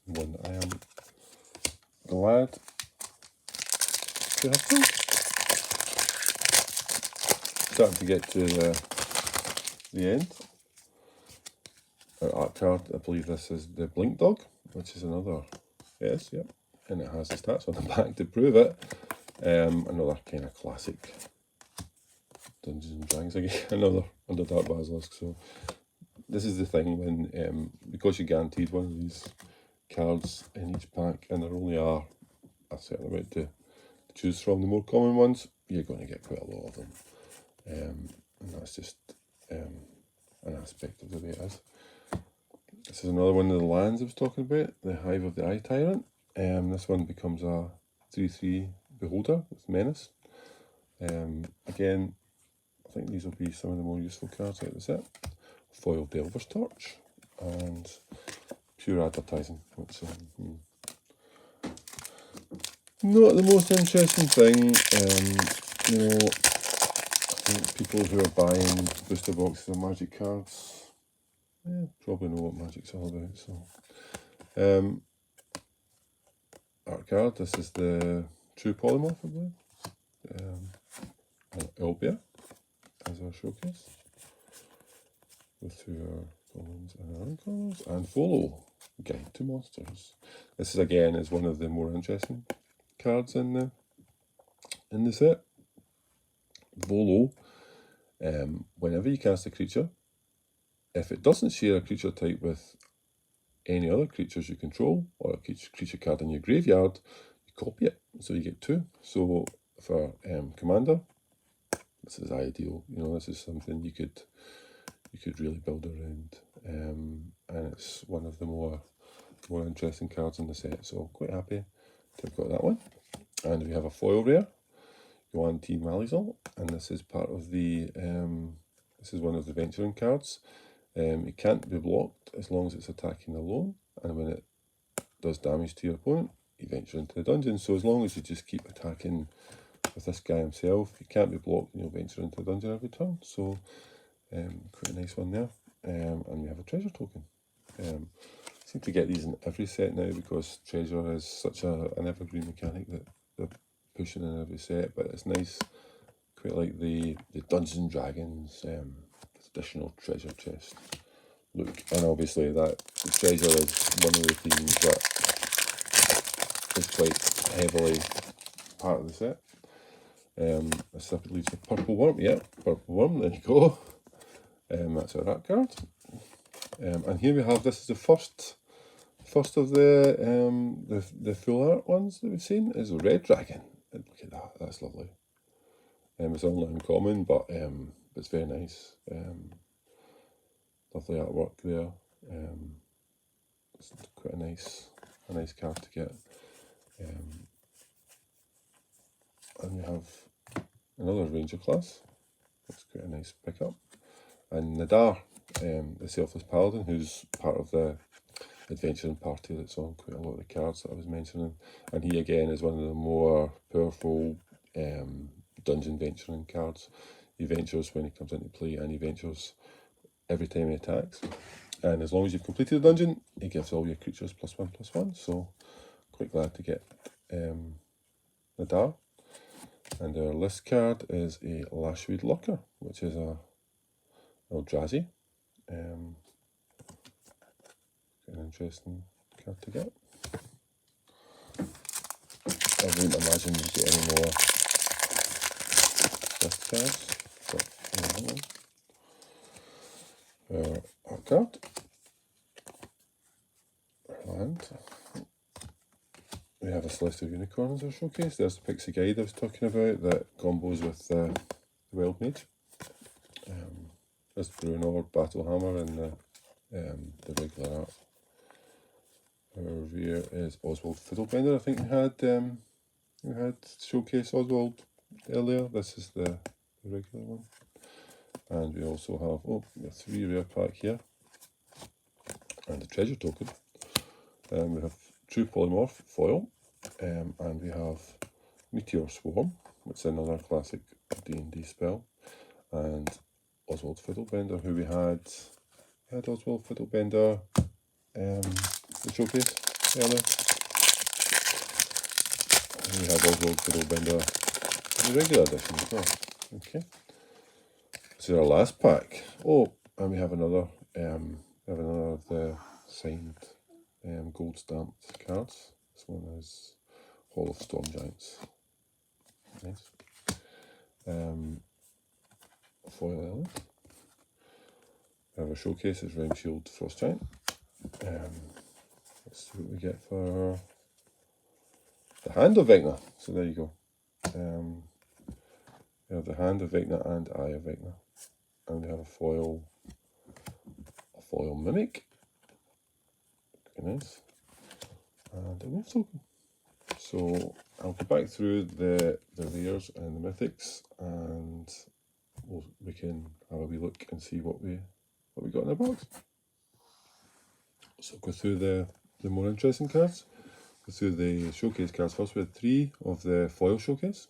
One that I am glad to have pulled. Starting to get to the end. Our art card, I believe this is the Blink Dog, which is another S, yep. And it has the stats on the back to prove it. Another kind of classic Dungeons & Dragons again, another Underdark Basilisk. So this is the thing when, because you're guaranteed one of these cards in each pack, and there only are a certain amount to choose from, the more common ones, you're going to get quite a lot of them. And that's just an aspect of the way it is. This is another one of the lands I was talking about, the Hive of the Eye Tyrant. This one becomes a 3/3 Beholder with Menace. Again, I think these will be some of the more useful cards out of the set. Foil Delver's Torch and pure advertising, which not the most interesting thing. You know, I think people who are buying booster boxes of Magic cards, probably know what Magic's all about. So, art card. This is the True Polymorph, I believe. Elbia as our showcase, with 2 commons and our uncommons, and Volo, Guide to Monsters. This is again one of the more interesting cards in the set. Volo, whenever you cast a creature, if it doesn't share a creature type with any other creatures you control, or a creature card in your graveyard, you copy it, so you get 2. So for Commander, this is ideal. You know, this is something you could really build around, and it's one of the more interesting cards in the set. So I'm quite happy to have got that one. And we have a foil rare, Yuan Ti Malizal, and this is part of the this is one of the venturing cards. It can't be blocked as long as it's attacking alone, and when it does damage to your opponent, you venture into the dungeon. So as long as you just keep attacking with this guy himself, he can't be blocked, and you'll venture into the dungeon every turn. So quite a nice one there. And we have a treasure token. Seem to get these in every set now because treasure is such an evergreen mechanic that they're pushing in every set. But it's nice, quite like the Dungeons and Dragons traditional treasure chest look. And obviously that the treasure is one of the themes that is quite heavily part of the set. This up leaves a purple worm. Yeah, purple worm. There you go. That's our art card. And here we have, this is the first of the full art ones that we've seen, is a red dragon. And look at that, that's lovely. It's only uncommon, but it's very nice. Lovely artwork there. It's quite a nice card to get. And we have another Ranger class. That's quite a nice pickup. And Nadar, the Selfless Paladin, who's part of the adventuring party that's on quite a lot of the cards that I was mentioning. And he again is one of the more powerful dungeon venturing cards. He ventures when he comes into play, and he ventures every time he attacks. And as long as you've completed the dungeon, he gives all your creatures +1/+1. So quite glad to get Nadar. And our list card is a Lashweed Lurker, which is a Eldrazi. An interesting card to get. I wouldn't imagine you get any more list cards, but our card. And we have a Celestial Unicorn as our showcase. There's the Pixie Guide I was talking about that combos with the Wild Mage. There's Bruenor, Battlehammer, and the regular art. Our rear is Oswald Fiddlebender. I think we had showcase Oswald earlier. This is the regular one. And we also have a 3 rare pack here. And a treasure token. We have True Polymorph foil. And we have Meteor Swarm, which is another classic D&D spell. And Oswald Fiddlebender, who we had Oswald Fiddlebender the showcase earlier. And we have Oswald Fiddlebender in the regular edition as well. Okay. This is our last pack. Oh, and we have another of the signed gold stamped cards. This one is Hall of Storm Giants. Nice. A foil element. We have a showcase as Realmshield Frost Giant. Let's see what we get for the Hand of Vecna. So there you go. We have the Hand of Vecna and Eye of Vecna. And we have a foil Mimic. Very nice. And a move token. So I'll go back through the rares and the mythics, and we can have a wee look and see what we got in the box. So go through the more interesting cards. Go through the showcase cards first. We had 3 of the foil showcase.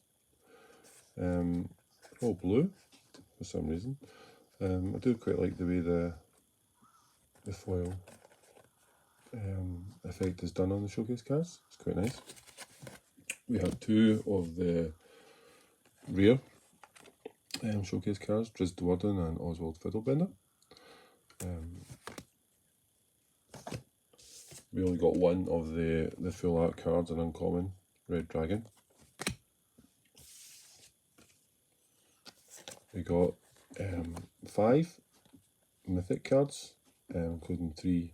All blue for some reason. I do quite like the way the foil effect is done on the showcase cards. It's quite nice. We had 2 of the rare showcase cards, Drizzt Do'Urden and Oswald Fiddlebender. We only got 1 of the full art cards, an uncommon Red Dragon. We got 5 mythic cards, including 3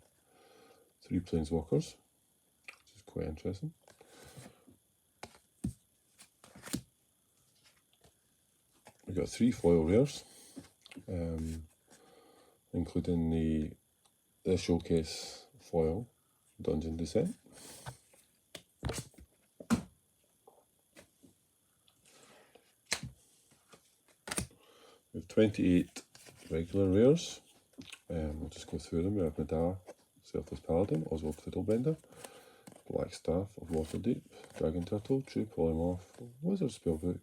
planeswalkers, which is quite interesting. We got 3 foil rares, including the showcase foil Dungeon Descent. We have 28 regular rares. We'll just go through them. We have Madar, Selfless Paladin, Oswald Fiddlebender, Black Staff of Waterdeep, Dragon Turtle, True Polymorph, Wizard Spellbook,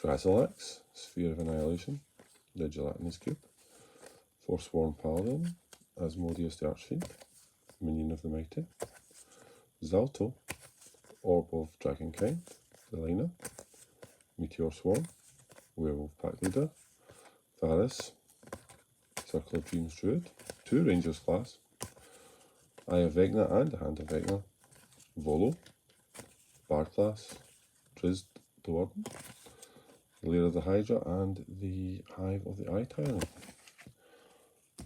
Crasilax, Sphere of Annihilation, the Gelatinous Cube, Forsworn Paladin, Asmodeus the Archfiend, Minion of the Mighty, Zalto, Orb of Dragonkind, Delina, Meteor Swarm, Werewolf Pack Leader, Varys, Circle of Dreams Druid, 2 Rangers class, Eye of Vecna and the Hand of Vecna, Volo, Bard class, Drizzt Do'Urden, Lair of the Hydra, and the Hive of the Eye Tyrant.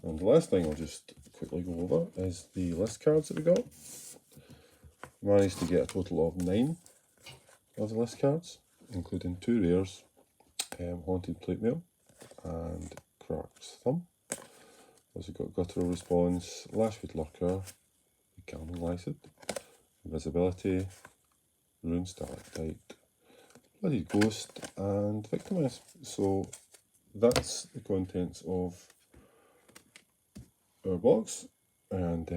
And the last thing I'll just quickly go over is the list cards that we got. Managed to get a total of 9 of the list cards, including 2 rares, Haunted Plate Mail and Krark's Thumb. Also got Guttural Response, Lashwood Lurker, Calming Lycid, Invisibility, Rune Stalactite, Bloodied Ghost, and Victimize. So that's the contents of our box, and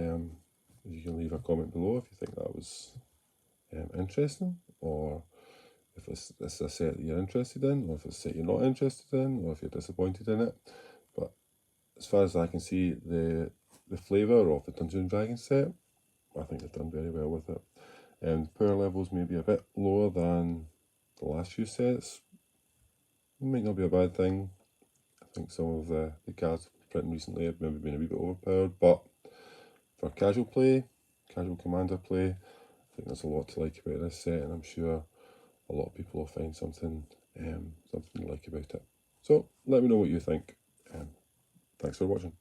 you can leave a comment below if you think that was interesting, or if it's a set that you're interested in, or if it's a set you're not interested in, or if you're disappointed in it. But as far as I can see, the flavour of the Dungeons & Dragons set, I think they've done very well with it. Power levels may be a bit lower than the last few sets. It might not be a bad thing. I think some of the cards printed recently have maybe been a wee bit overpowered, but for casual play, casual commander play, I think there's a lot to like about this set, and I'm sure a lot of people will find something to like about it. So let me know what you think. Thanks for watching.